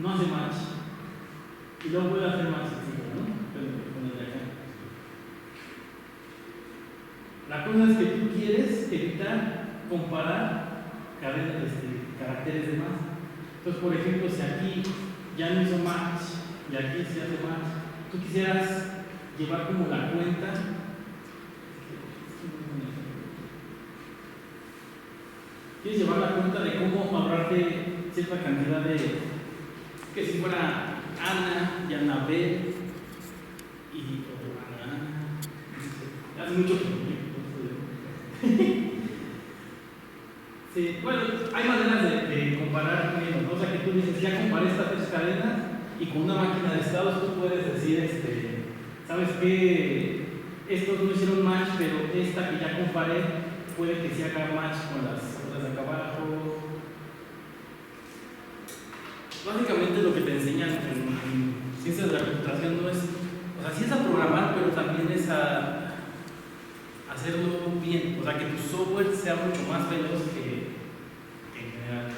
no hace match, y luego puede hacer match, ¿no? Con el de acá. La cosa es que tú quieres evitar comparar caracteres de más. Entonces, por ejemplo, si aquí ya no hizo match y aquí se hace match, tú quisieras llevar como la cuenta. Quieres llevar la cuenta de cómo ahorrarte cierta cantidad de. Que si fuera Ana y Anabel y Ana. Hace mucho tiempo. Sí, bueno, hay maneras de comparar menos, ¿no? O sea, que tú dices, ya comparé estas tres cadenas y con una máquina de estados tú puedes decir, ¿sabes qué? Estos no hicieron match, pero esta que ya comparé puede que sí haga match con las otras de acá abajo. Básicamente lo que te enseñan en ciencias de la computación no es, o sea, sí es a programar, pero también es a hacerlo bien, o sea, que tu software sea mucho más veloz que en general.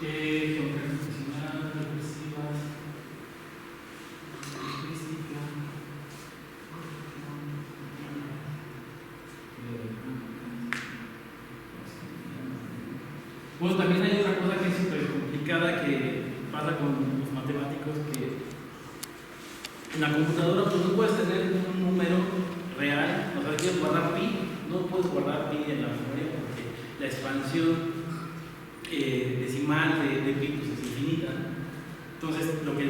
Geometría computacional, recursivas, lingüística. Bueno, también hay otra cosa que es súper complicada que pasa con los matemáticos, que en la computadora pues no puedes tener un número real, o sea, quieres guardar pi, no puedes guardar pi en la memoria porque la expansión decimal de pi pues, es infinita. Entonces, lo que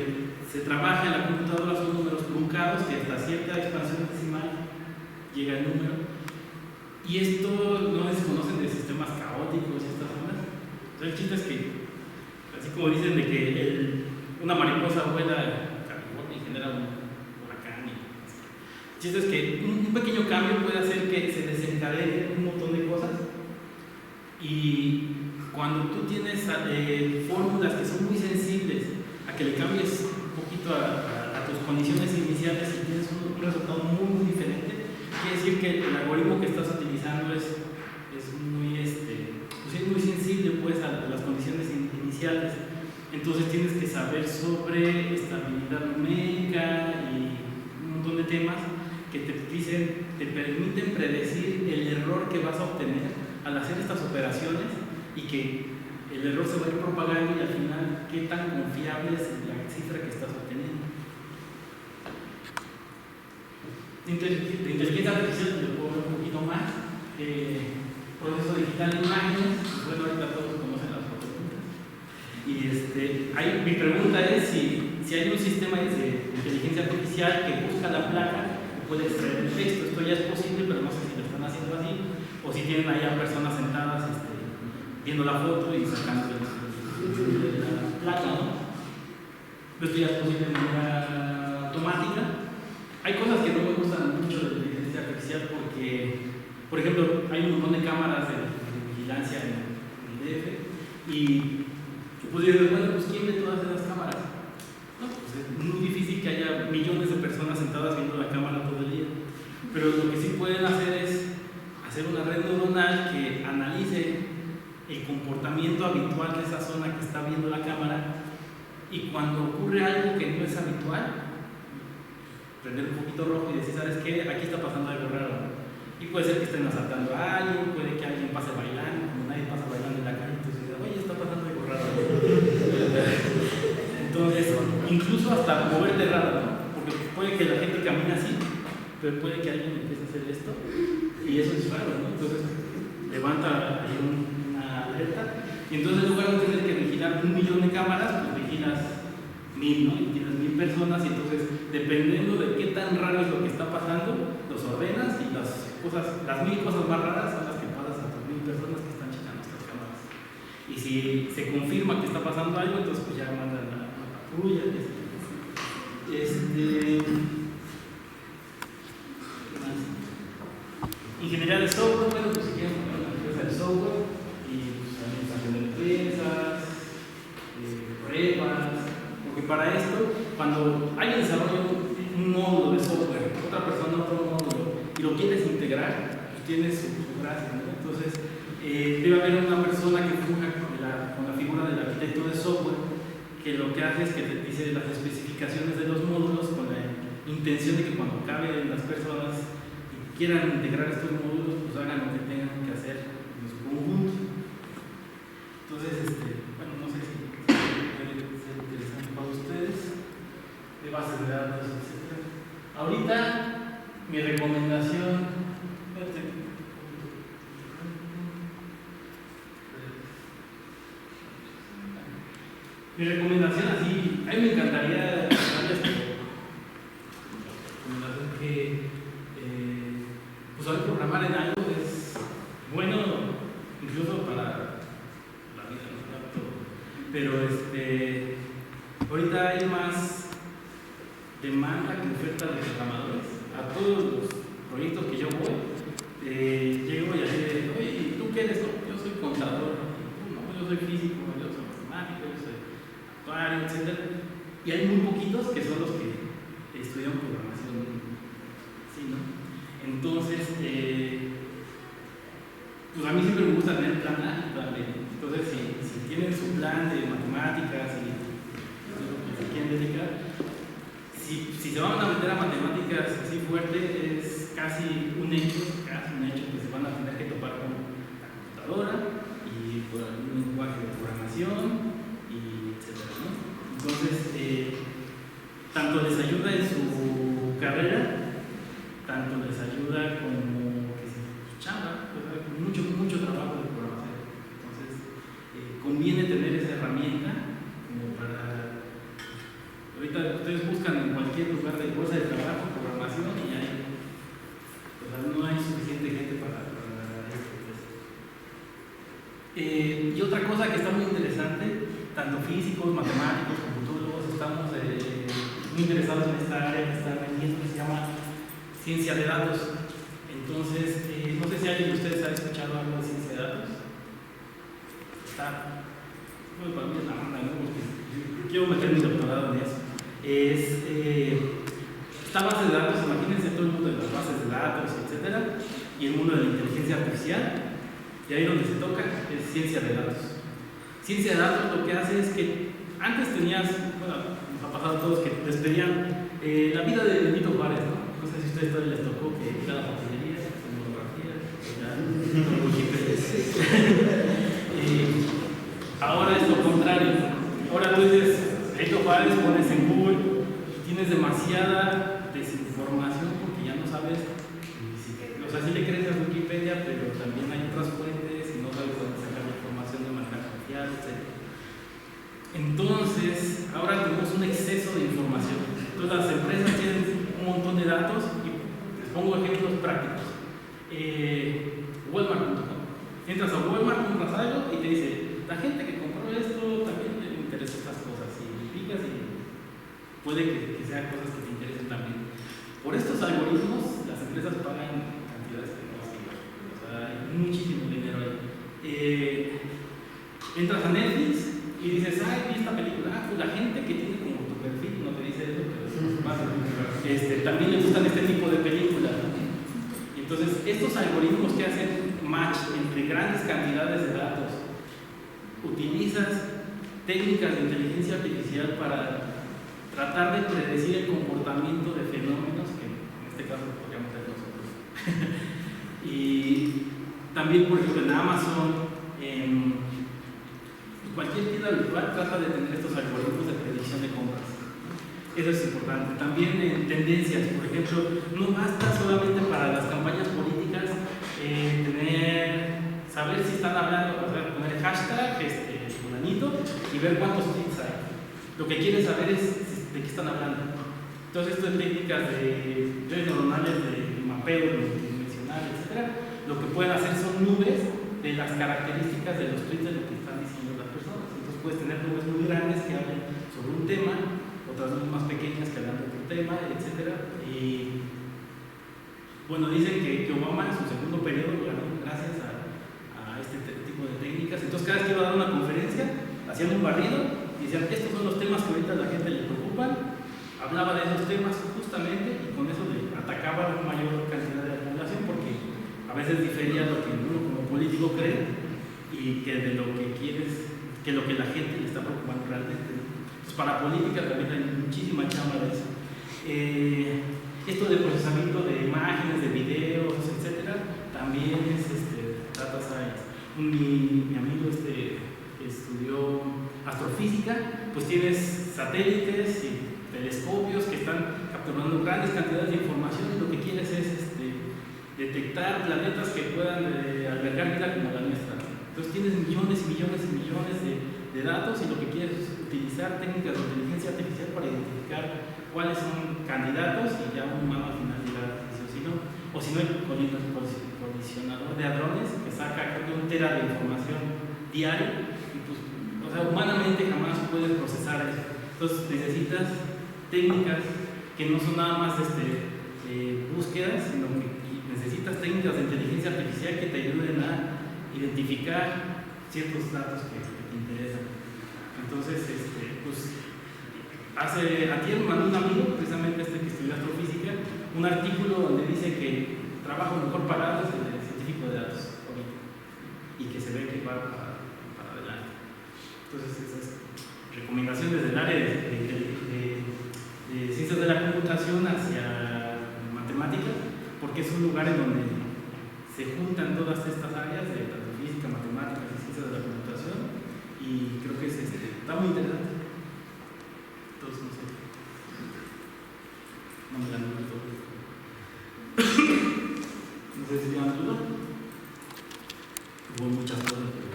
se trabaja en la computadora son números truncados que hasta cierta expansión decimal llega el número. Y esto no se conocen de sistemas caóticos y estas cosas. Entonces, el chiste es que, así como dicen de que una mariposa vuela y genera un huracán. El chiste es que un pequeño cambio puede hacer que se desencadene un montón de cosas. Y cuando tú tienes fórmulas que son muy sensibles a que le cambies un poquito a tus condiciones iniciales y tienes un resultado muy diferente, quiere decir que el algoritmo que estás utilizando es muy sensible pues, a las condiciones iniciales. Entonces tienes que saber sobre estabilidad numérica y un montón de temas que te permiten predecir el error que vas a obtener al hacer estas operaciones y que el error se va a ir propagando y al final qué tan confiable es la cifra que estás obteniendo. De inteligencia artificial te lo puedo ver un poquito más. Proceso digital de imágenes, bueno, ahorita todos conocen las fotopuntas. Y mi pregunta es si hay un sistema de inteligencia artificial que busca la placa que puede extraer el texto. Esto ya es posible, pero no sé si lo están haciendo así, o si tienen allá personas sentadas viendo la foto y sacando la placa, ¿no? Esto ya es posible de manera automática. Hay cosas que no me gustan mucho de la inteligencia artificial porque, por ejemplo, hay un montón de cámaras de vigilancia en el DF y pues dices, bueno, pues ¿quién ve todas esas cámaras? No, pues es muy difícil que haya millones de personas sentadas viendo la cámara todo el día. Pero lo que sí pueden hacer es hacer una red neuronal que analice el comportamiento habitual de esa zona que está viendo la cámara y cuando ocurre algo que no es habitual, prender un poquito rojo y decir, ¿sabes qué? Aquí está pasando algo raro. Y puede ser que estén asaltando a alguien, puede que alguien pase bailando, como nadie pasa bailando en la calle, entonces, oye, está pasando algo raro. Entonces, incluso hasta moverte raro, ¿no? Porque puede que la gente camine así, pero puede que alguien empiece a hacer esto, y eso es raro, ¿no? Entonces, levanta ahí una alerta, y entonces en lugar de tener que vigilar 1 millón de cámaras, pues vigilas 1000, ¿no? Y tienes 1000 personas, y entonces, dependiendo de qué tan raro es lo que está pasando, los ordenas y las 1000 cosas más raras son las que pasas a tus 1000 personas que están checando estas cámaras. Y si se confirma que está pasando algo, entonces pues ya mandan la patrulla. Ingeniería de software, bueno, pues si quieren poner una empresa de software y pues, administración de empresas, pruebas, porque para esto, cuando alguien desarrolla un módulo de software, otra persona otro módulo, y lo quieres integrar, pues tienes su gracia, ¿no? Entonces, debe haber una persona que funja con la figura del arquitecto de software, que lo que hace es que te dice las especificaciones de los módulos con la intención de que cuando caben las personas quieran integrar estos módulos, pues hagan lo que tengan que hacer en su conjunto. Entonces, bueno, no sé si puede ser interesante para ustedes, de bases de datos, etc. Ahorita, mi recomendación, así, a mí me encantaría darles recomendación que pues saber programar en algo es bueno, incluso para la vida, ¿no? Pero ahorita hay más demanda que oferta de programadores. A todos los proyectos que yo voy, llego y así de, oye, ¿tú qué eres? No, yo soy contador, no, yo soy físico, yo soy matemático, yo soy actuario, etc. Y hay muy poquitos que son los que estudian programación, ¿sí, no? Entonces, pues a mí siempre me gusta tener plan A y plan B. Entonces, si tienen su plan de matemáticas y lo que se quieren dedicar, si se van a meter a matemáticas así fuerte, es casi un hecho que se van a tener que topar con la computadora y con algún lenguaje de programación y etcétera, ¿no? Entonces, tanto les ayuda en su carrera, tanto les ayuda como que su chamba, pues, mucho trabajo de programación. Entonces, conviene tener esa herramienta como para. Ahorita ustedes buscan en cualquier lugar de bolsa de trabajo, programación, y hay, no hay suficiente gente para esto. Y otra cosa que está muy interesante, tanto físicos, matemáticos, computólogos, estamos muy interesados en esta área que está vendiendo, que se llama ciencia de datos. Entonces, no sé si alguien de ustedes ha escuchado algo de ciencia de datos. Bueno, para mí es la onda, ¿no? Porque quiero meter mi doctorado en eso. Esta base de datos, imagínense todo el mundo de las bases de datos, etcétera, y el mundo de la inteligencia artificial, y ahí donde se toca es ciencia de datos. Ciencia de datos lo que hace es que antes tenías, bueno, nos ha pasado a todos que les pedían la vida de Benito Juárez, ¿no? No sé si a ustedes todavía les tocó que cada papelería, monografía, ahora es lo contrario. Ahora tú dices, Benito Juárez, pones en Google y tienes demasiada desinformación porque ya no sabes, o sea, sí le crees a Wikipedia, pero también hay otras fuentes y no sabes dónde sacar la información de manera confiable, etc. Entonces, ahora tenemos un exceso de información. Entonces, las empresas tienen un montón de datos y les pongo ejemplos prácticos. Walmart.com. Entras a Walmart, compras algo y te dice, la gente que compró esto también le interesa estas cosas. Y picas y puede que sean cosas que te interesen también. Por estos algoritmos, las empresas pagan cantidades que no se imaginan. O sea, hay muchísimo dinero ahí. Entras a Netflix y dices, vi esta película. Pues la gente que tiene como tu perfil, no te dice eso, pero también le gustan este tipo de películas, ¿no? Entonces, estos algoritmos que hacen match entre grandes cantidades de datos, utilizas técnicas de inteligencia artificial para tratar de predecir el comportamiento de fenómenos que en este caso podríamos ser nosotros. Y también, por ejemplo, en Amazon, en cualquier tienda virtual trata de tener estos algoritmos de predicción de compras. Eso es importante. También en tendencias, por ejemplo, no basta solamente para las campañas políticas saber si están hablando, o sea, poner hashtag, fulanito, y ver cuántos tweets hay. Lo que quieres saber es de qué están hablando. Entonces, esto es técnicas de redes neuronales, de mapeo dimensional, etc. Lo que pueden hacer son nubes de las características de los tweets de lo que están diciendo las personas. Entonces, puedes tener nubes muy grandes que hablen sobre un tema, otras nubes más pequeñas que hablan de otro tema, etc. Y bueno, dicen que Obama en su segundo periodo lo ganó gracias a este tipo de técnicas. Entonces, cada vez que iba a dar una conferencia, hacían un barrido y decían, estos son los temas que ahorita a la gente le preocupan. Hablaba de esos temas justamente y con eso le atacaba a una mayor cantidad de la población, porque a veces difería lo que uno como político cree y que de lo que quieres, que lo que la gente le está preocupando realmente. Pues para política también hay muchísima chamba de eso. Esto de procesamiento de imágenes, de videos, pirámide como la nuestra. Entonces tienes millones y millones y millones de datos y lo que quieres es utilizar técnicas de inteligencia artificial para identificar cuáles son candidatos y ya un humano al final dirá si no. O si no, el colisionador de hadrones que saca creo que 1 tera de información diaria y pues, o sea, humanamente jamás puedes procesar eso. Entonces necesitas técnicas que no son nada más búsquedas, sino que necesitas técnicas de inteligencia artificial que te ayuden a identificar ciertos datos que te interesan. Entonces, pues, ayer me mandó un amigo, precisamente que estudió astrofísica, un artículo donde dice que el trabajo mejor pagado es el de científico de datos ahorita, y que se ve que va para adelante. Entonces, esas recomendaciones del área de ciencias de la computación hacia matemáticas, porque es un lugar en donde se juntan todas estas áreas de tanto física, matemáticas y ciencias de la computación, y creo que está muy interesante. Entonces, no sé. No me la noto todo. No sé si tienen duda. Hubo muchas cosas, pero...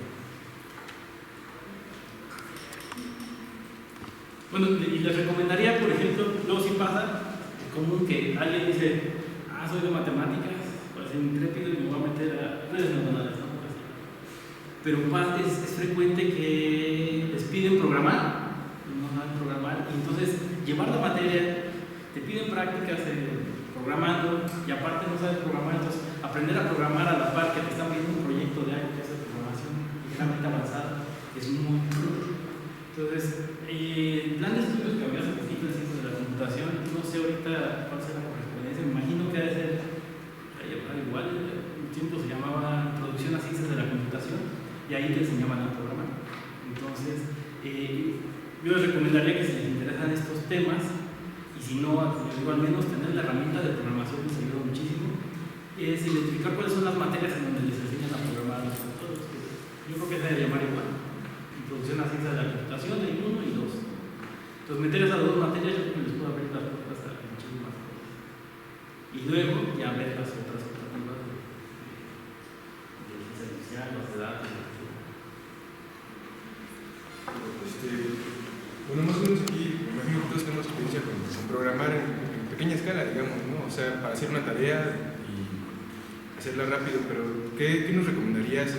Bueno, y les recomendaría, por ejemplo, luego sí pasa, es común que alguien dice, soy de matemáticas, para ser intrépido y me voy a meter a redes neuronales, ¿no? Pero es frecuente que les piden programar, no saben programar, y entonces llevar la materia, te piden prácticas programando, y aparte no sabes programar, entonces aprender a programar a la par que te están pidiendo un proyecto de algo que es de programación ligeramente avanzada, es muy duro. Entonces, el plan de estudios que había hace poquito en ciencias de la computación, no sé ahorita cuál será la correspondencia, me imagino que debe ser igual, un tiempo se llamaba Introducción a Ciencias de la Computación, y ahí te enseñaban a programar. Entonces, yo les recomendaría que si les interesan estos temas, y si no, al menos tener la herramienta de programación que se ayuda muchísimo, es identificar cuáles son las materias en donde les enseñan a programar a los autores. Yo creo que se debe llamar igual. Introducción a Ciencias de la Computación, el 1 y 2. Entonces, meter esas dos materias yo creo que les puedo abrir las puertas a muchísimas cosas. Y luego ya ver las otras optativas de inteligencia artificial, los de datos. Bueno, más o menos aquí, imagino que todos tenemos experiencia con programar en pequeña escala, digamos, ¿no? O sea, para hacer una tarea y hacerla rápido, pero ¿qué nos recomendarías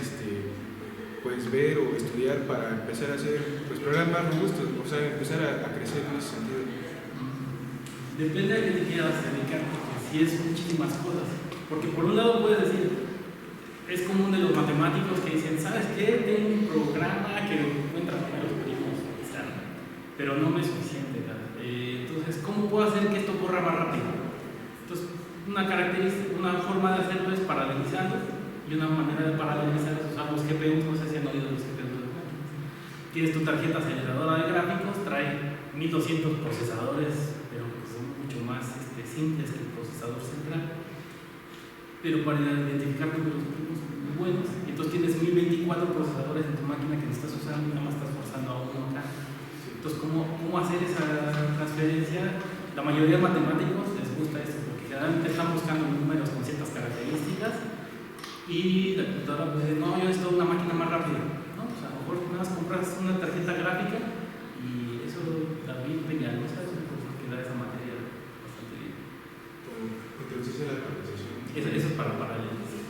pues ver o estudiar para empezar a hacer pues programas más robustos, o sea, empezar a crecer en ese sentido? Depende de qué te quieras dedicar, porque si es muchísimas cosas. Porque por un lado puedes decir, es común de los matemáticos que dicen, ¿sabes qué? Tengo un programa que encuentra los primos, pero no me es suficiente. Entonces, ¿cómo puedo hacer que esto corra más rápido? Entonces, una forma de hacerlo es paralelizando, y una manera de paralelizar es usar los GPUs. No sé si han oído los GPUs de los. Tienes tu tarjeta aceleradora de gráficos, trae 1200 procesadores, pero son mucho más simples que el procesador central, pero para identificar números primos muy buenos. Entonces tienes 1024 procesadores en tu máquina que no estás usando y nada más estás forzando a uno acá. Entonces, ¿cómo hacer esa transferencia? La mayoría de matemáticos les gusta esto, porque generalmente están buscando números con ciertas características y la computadora pues dice, no, yo necesito una máquina más rápida, ¿no? O sea, a lo mejor nada más compras una tarjeta gráfica y eso David Peñalosa es un profesor que da esa materia bastante bien. Entonces, la conversación. Eso es para paralelizar.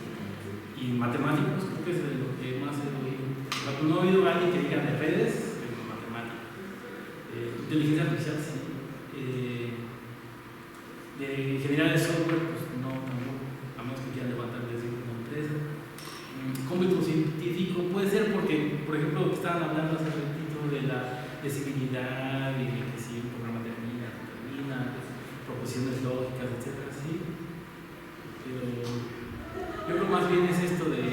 Y matemáticos creo que es de lo que más he oído. No he oído a alguien que diga de redes, de matemáticas. Inteligencia artificial, sí. De ingeniería de software, pues no, tampoco, a menos que quieran levantar desde una empresa. Cómputo científico puede ser porque, por ejemplo, estaban hablando hace ratito de la decibilidad y que si un programa termina, proposiciones lógicas, etcétera, sí. Pero yo creo más bien es esto de,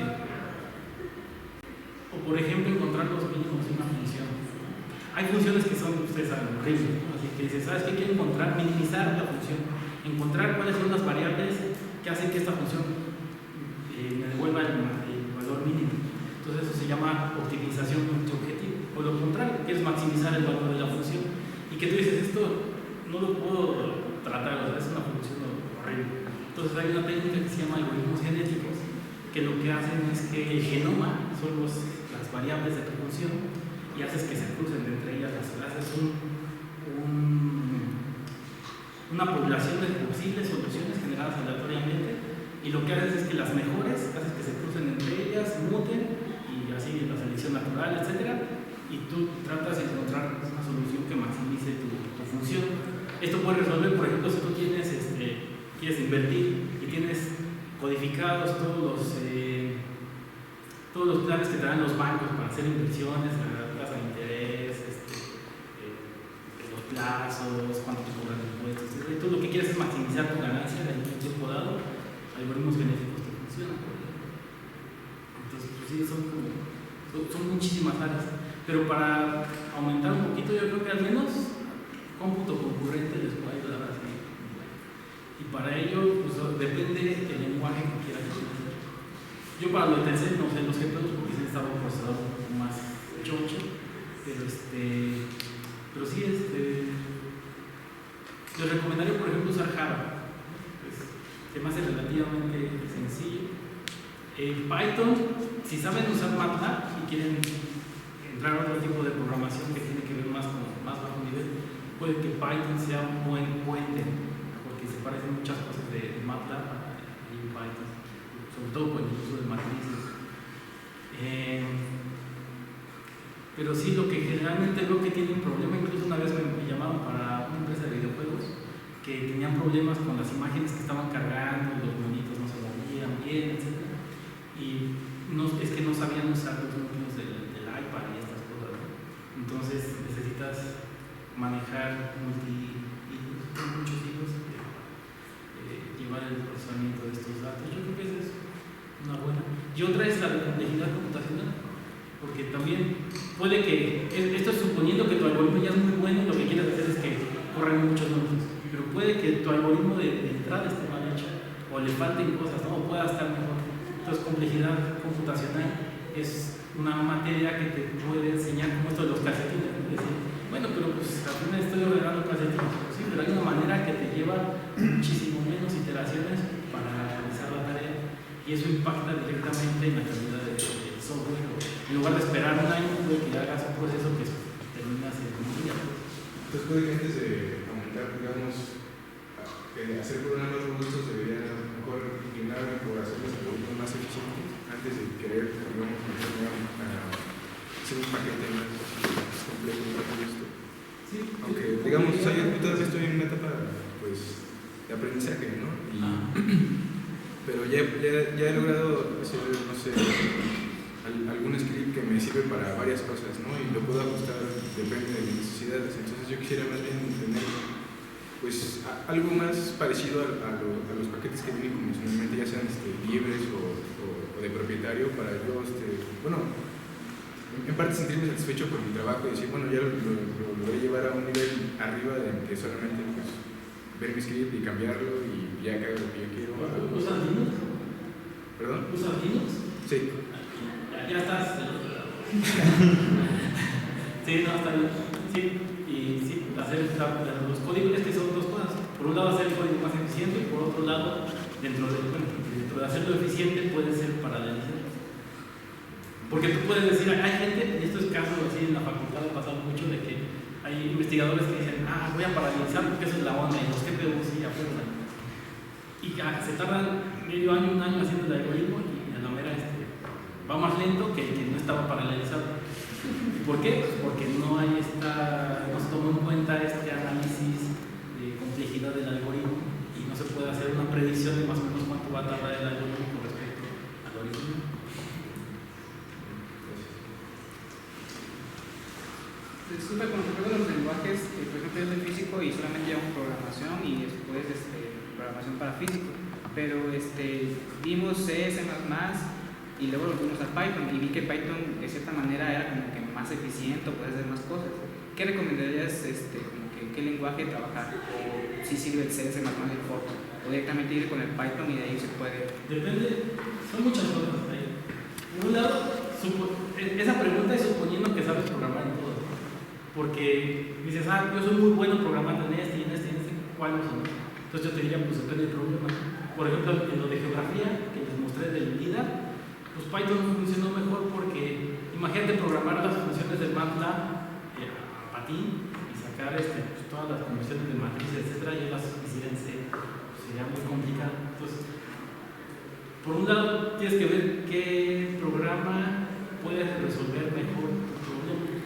o por ejemplo, encontrar los mínimos de una función. Hay funciones que son, ustedes saben, horribles, ¿no? Así que dices, ¿sabes qué quiero encontrar? Minimizar la función, encontrar cuáles son las variables que hacen que esta función me devuelva el valor mínimo. Entonces eso se llama optimización multiobjetivo, o lo contrario, que es maximizar el valor de la función. Y que tú dices, esto no lo puedo tratar, o sea, es una función horrible. Entonces hay una técnica que se llama algoritmos genéticos, que lo que hacen es que el genoma son las variables de tu función y haces que se crucen entre ellas, haces una población de posibles soluciones generadas aleatoriamente y lo que haces es que las mejores haces que se crucen entre ellas, muten y así la selección natural, etcétera, y tú tratas de encontrar una solución que maximice tu función. Esto puede resolver, por ejemplo, si tú tienes, quieres invertir y tienes codificados todos los planes que te dan los bancos para hacer inversiones, la tasa de interés, los plazos, cuánto te cobran impuestos, etc. Tú lo que quieres es maximizar tu ganancia en un tiempo dado, algoritmos genéticos que funcionan. Entonces, pues sí, son muchísimas áreas. Pero para aumentar un poquito, yo creo que al menos cómputo concurrente les puede ayudar así. Y para ello, pues depende del lenguaje que quieras utilizar. Yo para lo intenté, no sé los GPUs porque sí estaba un procesador un poco más chocho, pero sí, les recomendaría, por ejemplo, usar Java, pues, que me hace relativamente sencillo. Python, si saben usar MATLAB y quieren entrar a otro tipo de programación que tiene que ver más con más bajo nivel, puede que Python sea un buen puente, porque se parecen muchas cosas de MATLAB y Python, sobre todo con el uso de matrices. Pero sí, lo que generalmente veo que tiene un problema, incluso una vez me llamaron para una empresa de videojuegos que tenían problemas con las imágenes que estaban cargando, los monitos no se movían bien, etc. Y es que no sabían usar los núcleos del iPad y estas cosas, ¿no? Entonces necesitas manejar muchos hilos, llevar el procesamiento de estos datos. Yo creo que esa es una buena. Y otra es la de complejidad computacional, porque también puede que, esto es suponiendo que tu algoritmo ya es muy bueno y lo que quieres hacer es que corran muchos números, pero puede que tu algoritmo de entrada esté mal hecho, o le falten cosas, ¿no? O pueda estar mejor. Entonces, complejidad computacional es una materia que te puede enseñar como esto de los calcetines. Es decir, bueno, pero pues al final estoy ordenando calcetines, sí, pero hay una manera que te lleva muchísimo menos iteraciones para realizar la tarea y eso impacta directamente en la calidad del software. En lugar de esperar un año, puede que hagas un proceso que terminas en un día. Entonces, puede que antes de aumentar, digamos, hacer programas robustos, debería mejor inclinarme por hacer los algoritmos más eficientes antes de querer, digamos, hacer un paquete más complejo y más robusto. Sí, aunque, digamos, o sea, yo todavía estoy en una etapa, pues, de aprendizaje, ¿no? Pero ya he logrado hacer, no sé, algún script que me sirve para varias cosas, ¿no? Y lo puedo ajustar, depende de mis necesidades. Entonces yo quisiera más bien tener, pues, algo más parecido a los paquetes que vienen convencionalmente, ya sean libres o de propietario, para yo, bueno, en parte sentirme satisfecho con mi trabajo y decir, bueno, ya lo voy a llevar a un nivel arriba de que solamente, pues, ver mi script y cambiarlo y ya que haga lo que yo quiero. ¿Usas Linux? ¿Perdón? ¿Usas Linux? Sí. Ya estás. Sí, no, está bien. Sí, y sí, hacer los códigos, es que son dos cosas. Por un lado, hacer el código más eficiente y por otro lado, dentro de hacerlo eficiente, puede ser paralelizar. Porque tú puedes decir, hay gente, y esto es caso así en la facultad, ha pasado mucho de que hay investigadores que dicen, voy a paralelizar porque eso es la onda y los GPUs sí afuerzan. Y se tardan medio año, un año haciendo el algoritmo y a la mera va más lento que el que no estaba paralelizado. ¿Por qué? Pues porque no se tomó en cuenta este análisis de complejidad del algoritmo y no se puede hacer una predicción de más o menos cuánto va a tardar el algoritmo con respecto al algoritmo. Disculpe, con respecto a los lenguajes, por ejemplo, yo soy físico y solamente llevo programación y después programación para físico, pero vimos C, C++ y luego lo vimos a Python y vi que Python de cierta manera era como que más eficiente, puede hacer más cosas. ¿Qué recomendarías, como que qué lenguaje trabajar? O si sirve el C, C++ el Fortran, o directamente ir con el Python y de ahí se puede. Depende, son muchas cosas ahí. Por un lado, esa pregunta es suponiendo que sabes programar en todo. Porque dices, yo soy muy bueno programando en este, ¿cuál uso? Entonces yo te diría, pues depende del problema. Por ejemplo, en lo de geografía, que les mostré del LIDAR, similar. Pues Python funcionó mejor porque imagínate programar las funciones del MATLAB a patín y sacar pues, todas las conversiones de matrices, etcétera, y las hiciera en C. Pues, sería muy complicado. Entonces, por un lado, tienes que ver qué programa puede resolver mejor tu problema.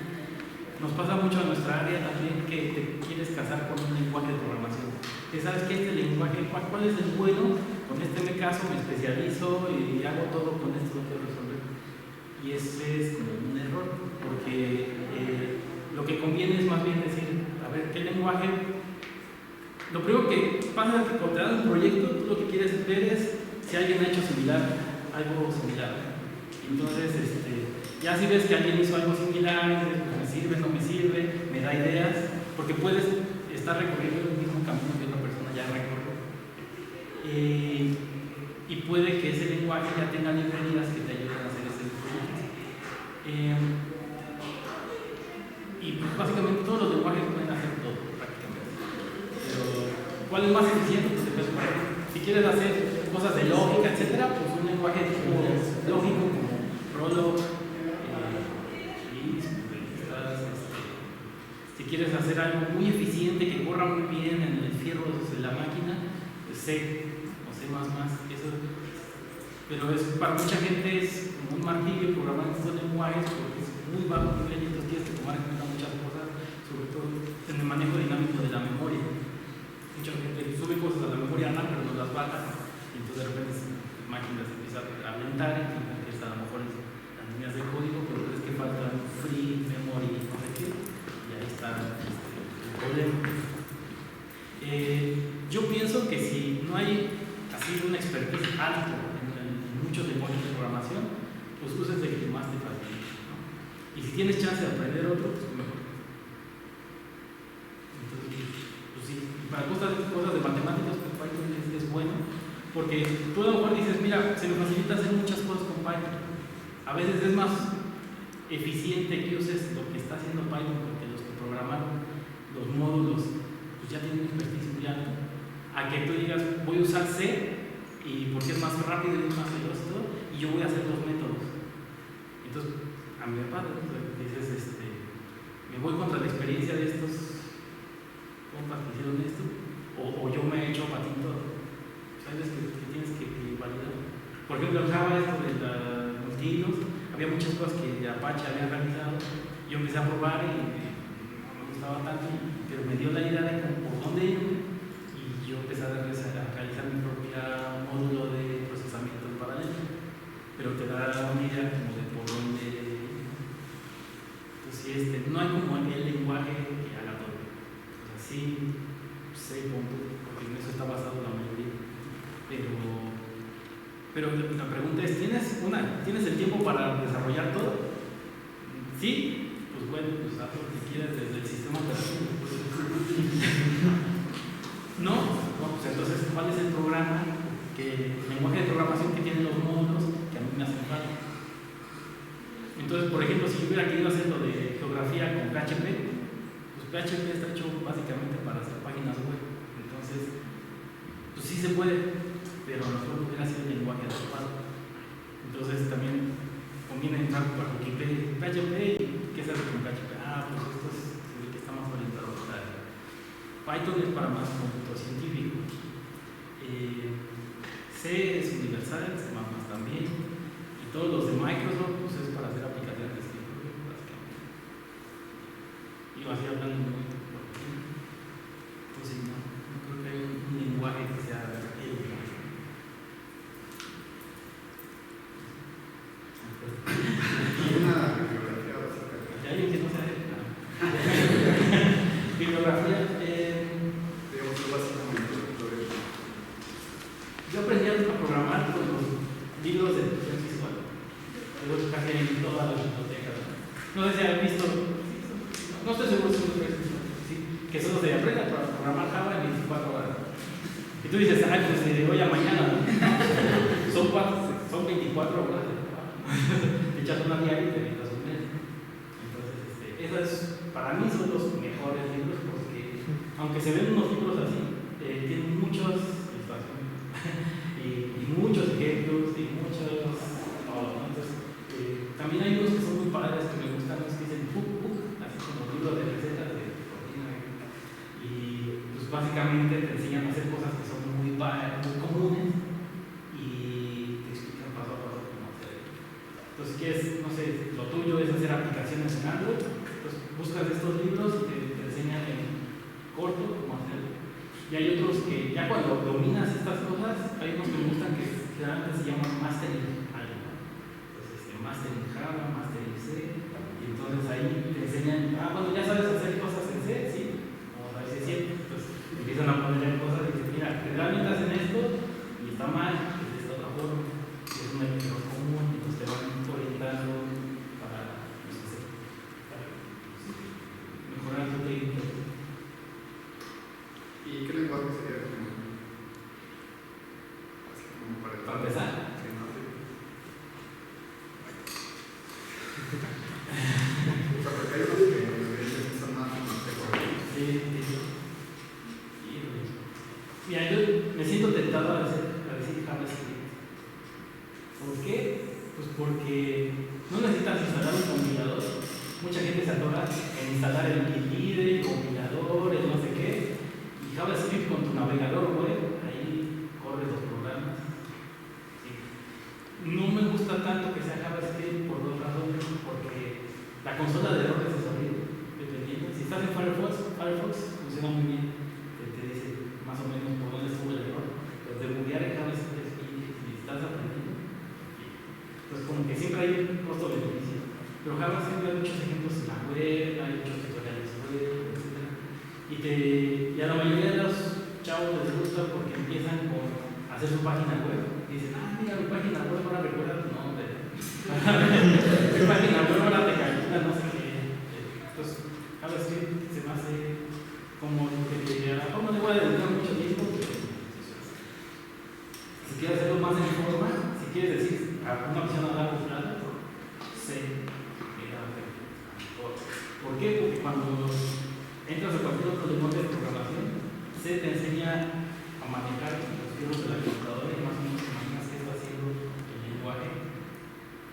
Nos pasa mucho en nuestra área también que te quieres casar con un lenguaje de programación. Que sabes que este lenguaje, ¿cuál es el bueno? Con este me caso, me especializo y hago todo con esto lo quiero resolver. Y ese es como un error, porque lo que conviene es más bien decir, a ver, ¿qué lenguaje? Lo primero que pasa es que cuando te dan un proyecto, tú lo que quieres ver es si alguien ha hecho algo similar. Entonces, ya si ves que alguien hizo algo similar, me sirve, no me sirve, me da ideas, porque puedes estar recorriendo el mismo camino que otra persona ya recorrió. Y puede que ese lenguaje ya tenga librerías que te ayuden a hacer ese proyecto. Y pues, básicamente todos los lenguajes pueden hacer todo, prácticamente. Pero, ¿cuál es más eficiente? Pues depende. Si quieres hacer cosas de lógica, etcétera, pues un lenguaje lógico como Prolog, si quieres hacer algo muy eficiente, que corra muy bien en el fierro de la máquina, pues C o C++, eso. Pero para mucha gente es como un martirio programar estos lenguajes porque es muy bajo nivel y entonces tienes que tomar en cuenta muchas cosas, sobre todo en el manejo dinámico de la memoria. Mucha gente sube cosas a la memoria RAM, pero no las baja, y entonces de repente la máquina se empieza a alentar y empieza a lo mejor las líneas de código, pero es que falta free memory, no sé qué, y ahí está el problema. Yo pienso que si no hay así una expertise alto en muchos lenguajes de programación, pues uses el que más te facilite, ¿no? Y si tienes chance de aprender otro, pues mejor. Entonces, pues sí, para cosas de matemáticas, pues Python es bueno, porque tú a lo mejor dices, mira, se me facilita hacer muchas cosas con Python. A veces es más eficiente que uses lo que está haciendo Python, porque los que programaron los módulos pues ya tienen un expertise muy alto, a que tú digas, voy a usar C y porque es más rápido y es más veloz y yo voy a hacer los métodos. Entonces, a mí me pasa, dices, me voy contra la experiencia de estos compas que hicieron esto, o yo me he hecho patín todo. Sabes que tienes que validar. Por ejemplo, en Java, esto de los multihilos, había muchas cosas que Apache había realizado. Yo empecé a probar y no me gustaba tanto, pero me dio la idea de por dónde irme y yo empecé a realizar mi propio módulo de procesamiento en paralelo. Pero te da una idea como de por dónde. Entonces, no hay como el lenguaje que haga todo. O sea, sí, sé porque en eso está basado la mayoría. Pero la pregunta es, ¿tienes el tiempo para desarrollar todo? Sí, pues bueno, pues haz lo que quieras desde el sistema operativo. No, pues entonces, ¿cuál es el programa, el lenguaje de programación que tienen los módulos que a mí me hacen falta? Entonces, por ejemplo, si yo hubiera querido hacer lo de geografía con PHP, pues PHP está hecho básicamente para hacer páginas web. Entonces, pues sí se puede, pero a lo mejor hubiera sido el lenguaje adecuado. Entonces también conviene entrar para Wikipedia, PHP, y ¿qué se hace con PHP? Pues esto es el que está más orientado a la Python es para más cómputo científico. C es universal, C++ también, y todos los de Microsoft pues es para hacer aplicaciones de escritorio, básicamente. Y así hablando muy por aquí. Entonces no creo que haya un lenguaje que sea el lenguaje. Una bibliografía básica. ¿Hay alguien que no sabe? Bibliografía. Digamos, lo básico de Yo aprendí a programar con los libros de educación visual. Luego casi en todas las bibliotecas. No sé si han visto, no estoy seguro si ustedes sí, que solo se aprende a programar Java en 24 horas. Y tú dices, pues de hoy a mañana, ¿no? son 24 horas. Te echas una diaria y te metas un mes. Entonces, para mí son los mejores libros porque, aunque se ven unos libros así, tienen muchas ilustraciones y muchos ejemplos y muchas también hay unos que son muy padres que me gustan, los que dicen cookbook, así como libros de recetas de cocina. Y pues básicamente te enseñan a hacer cosas que son muy comunes y te explican paso a paso cómo hacer. Entonces, si quieres, no sé, lo tuyo es hacer aplicaciones en Android, pues buscas estos libros y te enseñan en corto cómo hacerlo. Y hay otros que ya cuando dominas estas cosas, hay unos que me gustan que generalmente se llaman Mastering algo, ¿no? Entonces, Mastering Java, Mastering C, y entonces ahí te enseñan, bueno, ya sabes hacer cosas en C, sí, vamos a ver si es cierto. Entonces empiezan a poner cosas y dicen, mira, generalmente hacen esto y está mal, es de esta otra forma, y es un error común, entonces te van orientando para, no sé, para mejorar tu técnica. ¿Y qué lenguaje sería como, así como Para empezar. Sí, no sé. O sea, porque hay unos que son más teóricos. Sí. Mira, yo me siento tentado a decir JavaScript. ¿Por qué? Pues porque no necesitas instalar un compilador. Mucha gente se atora en instalar el IDE, el compilador, el no sé qué. Y JavaScript con tu navegador web, ahí corre los programas. Sí. No me gusta tanto que sea JavaScript por dos razones. Porque la consola de errores es horrible. Dependiendo. Si estás en Firefox funciona muy bien. Te dice más o menos por dónde estuvo el error. Pero debuguear en JavaScript es bien difícil. Si estás aprendiendo. Pues como que siempre hay un costo-beneficio. Pero JavaScript hay muchos ejemplos en la web, hay muchos tutoriales web, etc. Y a la mayoría de los chavos les gusta porque empiezan con hacer su página web. Y dicen, mira, mi página web ahora recuerda tu nombre. Mi página web ahora te calcula, no sé qué. Entonces, JavaScript se me hace como lo que a lo mejor no le voy a dedicar mucho tiempo, pero si quieres hacerlo más en forma, si quieres decir una opción a largo plazo, C. ¿Por qué? Porque cuando entras a cualquier otro lenguaje de programación, C te enseña a manejar los filos de la computadora y más o menos te imaginas qué está haciendo el lenguaje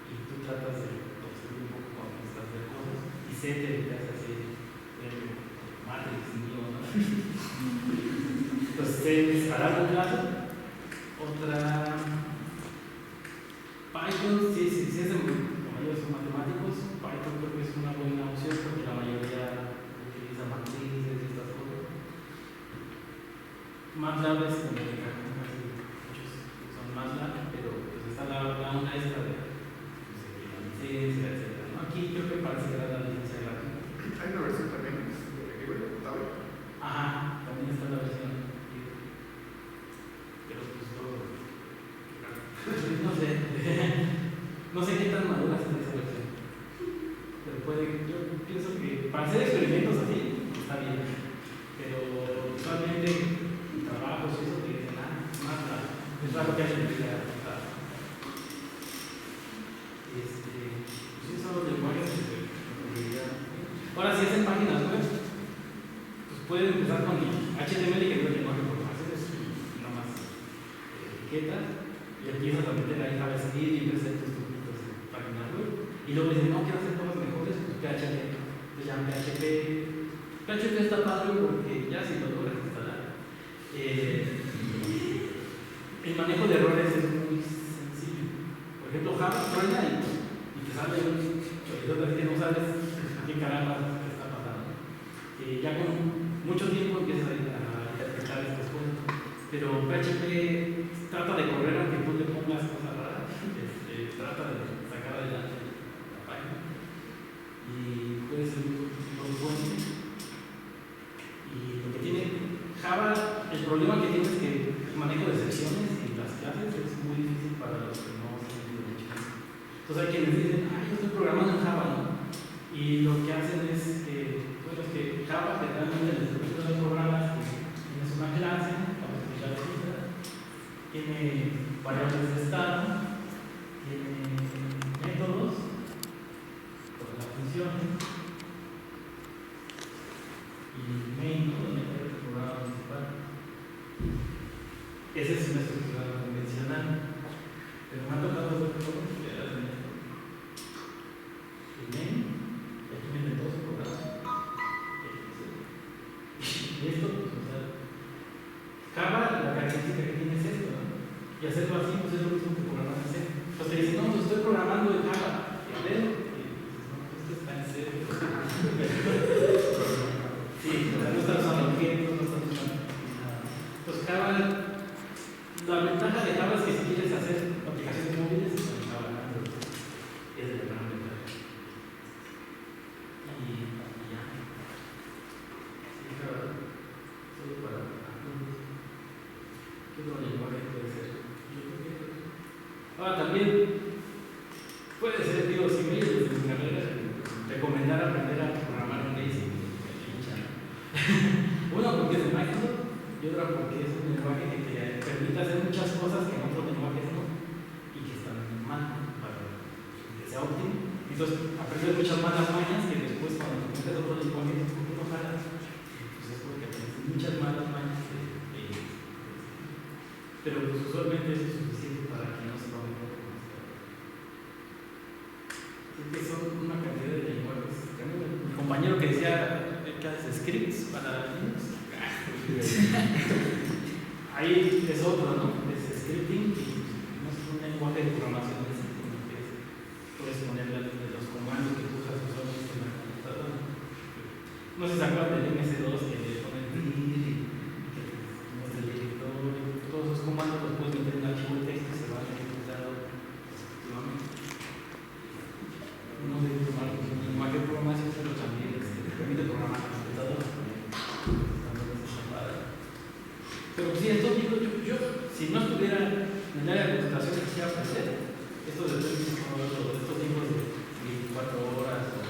y tú tratas de observar un poco cuando estás haciendo cosas y C te hace así Matrix, ¿no? Entonces C es a largo plazo. Otra Python, si es de la mayoría son matemáticos, Python creo que es una buena opción porque la mayoría utiliza matrices y estas cosas. MATLAB es como de muchos son MATLAB, pero pues está la onda esta de no sé, la licencia, etc. ¿No? Aquí creo que parece que era la licencia gráfica. Hay una versión también de tablet. Ajá, también está la versión. Pero pues todo. No sé. No sé qué tan madura está esa versión. Pero yo pienso que para hacer experimentos así está bien. Pero usualmente en trabajos y eso te dicen, es raro que haya utilizado. Pues son los lenguajes que ahora si es en páginas web, pues puedes empezar con HTML, que es el lenguaje de programación, es nada más etiquetas, y empiezas a meter ahí JavaScript y empiezas tus truquitos en páginas web. Y luego dices, no, quiero hacer cosas mejores, pues PHP. Entonces ya PHP. PHP está padre porque ya si lo logras instalar. El manejo de errores es muy sencillo. Por ejemplo, Java truena y te sale un chorizo que no sabes qué caramba está pasando. Ya con mucho tiempo empiezas a interpretar estas cosas. Pero PHP trata de correr aunque tú le pongas cosas raras. Trata de sacar adelante la página. Y puede ser muy bueno. Y lo que tiene Java, el problema que tiene es que el manejo de secciones y las clases es muy difícil para los que no saben mucho. Entonces hay quienes dicen, yo estoy programando en Java, ¿no? Y lo que hacen es que Java generalmente en el estructura de programas tienes una clase, vamos a explicar ahorita, tiene variables de estado, tiene métodos, con las funciones, y main, ¿no? El método del programa principal. Esa es una estructura convencional, pero me ha tocado ver cosas que eran en esto. hacerlo así, pues es lo mismo que programar en C. Entonces te dicen, no, pues estoy programando en Java. ¿Y ves? Y dices, no, esto está en C. Sí, o sea, no estás usando objetos, no estás usando nada. Pues Java, la ventaja de Java es que si quieres hacer aplicaciones móviles, con Java Android, es la gran ventaja. Y ya. Sí, Java, solo para Android. ¿Qué otro lenguaje puede ser? Yo creo que... Ahora también puede ser, digo, si me desde mi carrera, recomendar aprender a programar en Basic. Una porque es de Microsoft y otra porque es un lenguaje que te permite hacer muchas cosas que en otros lenguajes no y que están mal, ¿no? Para que sea óptimo. Entonces aprendes muchas malas mañas que después cuando te metes a otro lenguaje, ¿por qué no jalas? Pues es porque aprendes muchas malas mañas pero pues usualmente eso es suficiente para que no se vaya a ver con esto. Es que son una cantidad de lenguajes. Mi compañero que decía que haces scripts para Linux. Ahí es otro, ¿no? Es scripting y no es un lenguaje de programación, sino que puedes ponerle los comandos que tú usas usualmente en la computadora. No sé si se acuerdan del MS2 que le ponen el director, todos esos comandos los puedes meter en el archivo de texto y se van ejecutando efectivamente. No sé si tomar un lenguaje de programación, pero también permite programar la computadora. Pero sí, estos libros, yo si no estuviera en el área de computación, quisiera aprender estos libros de 24 horas o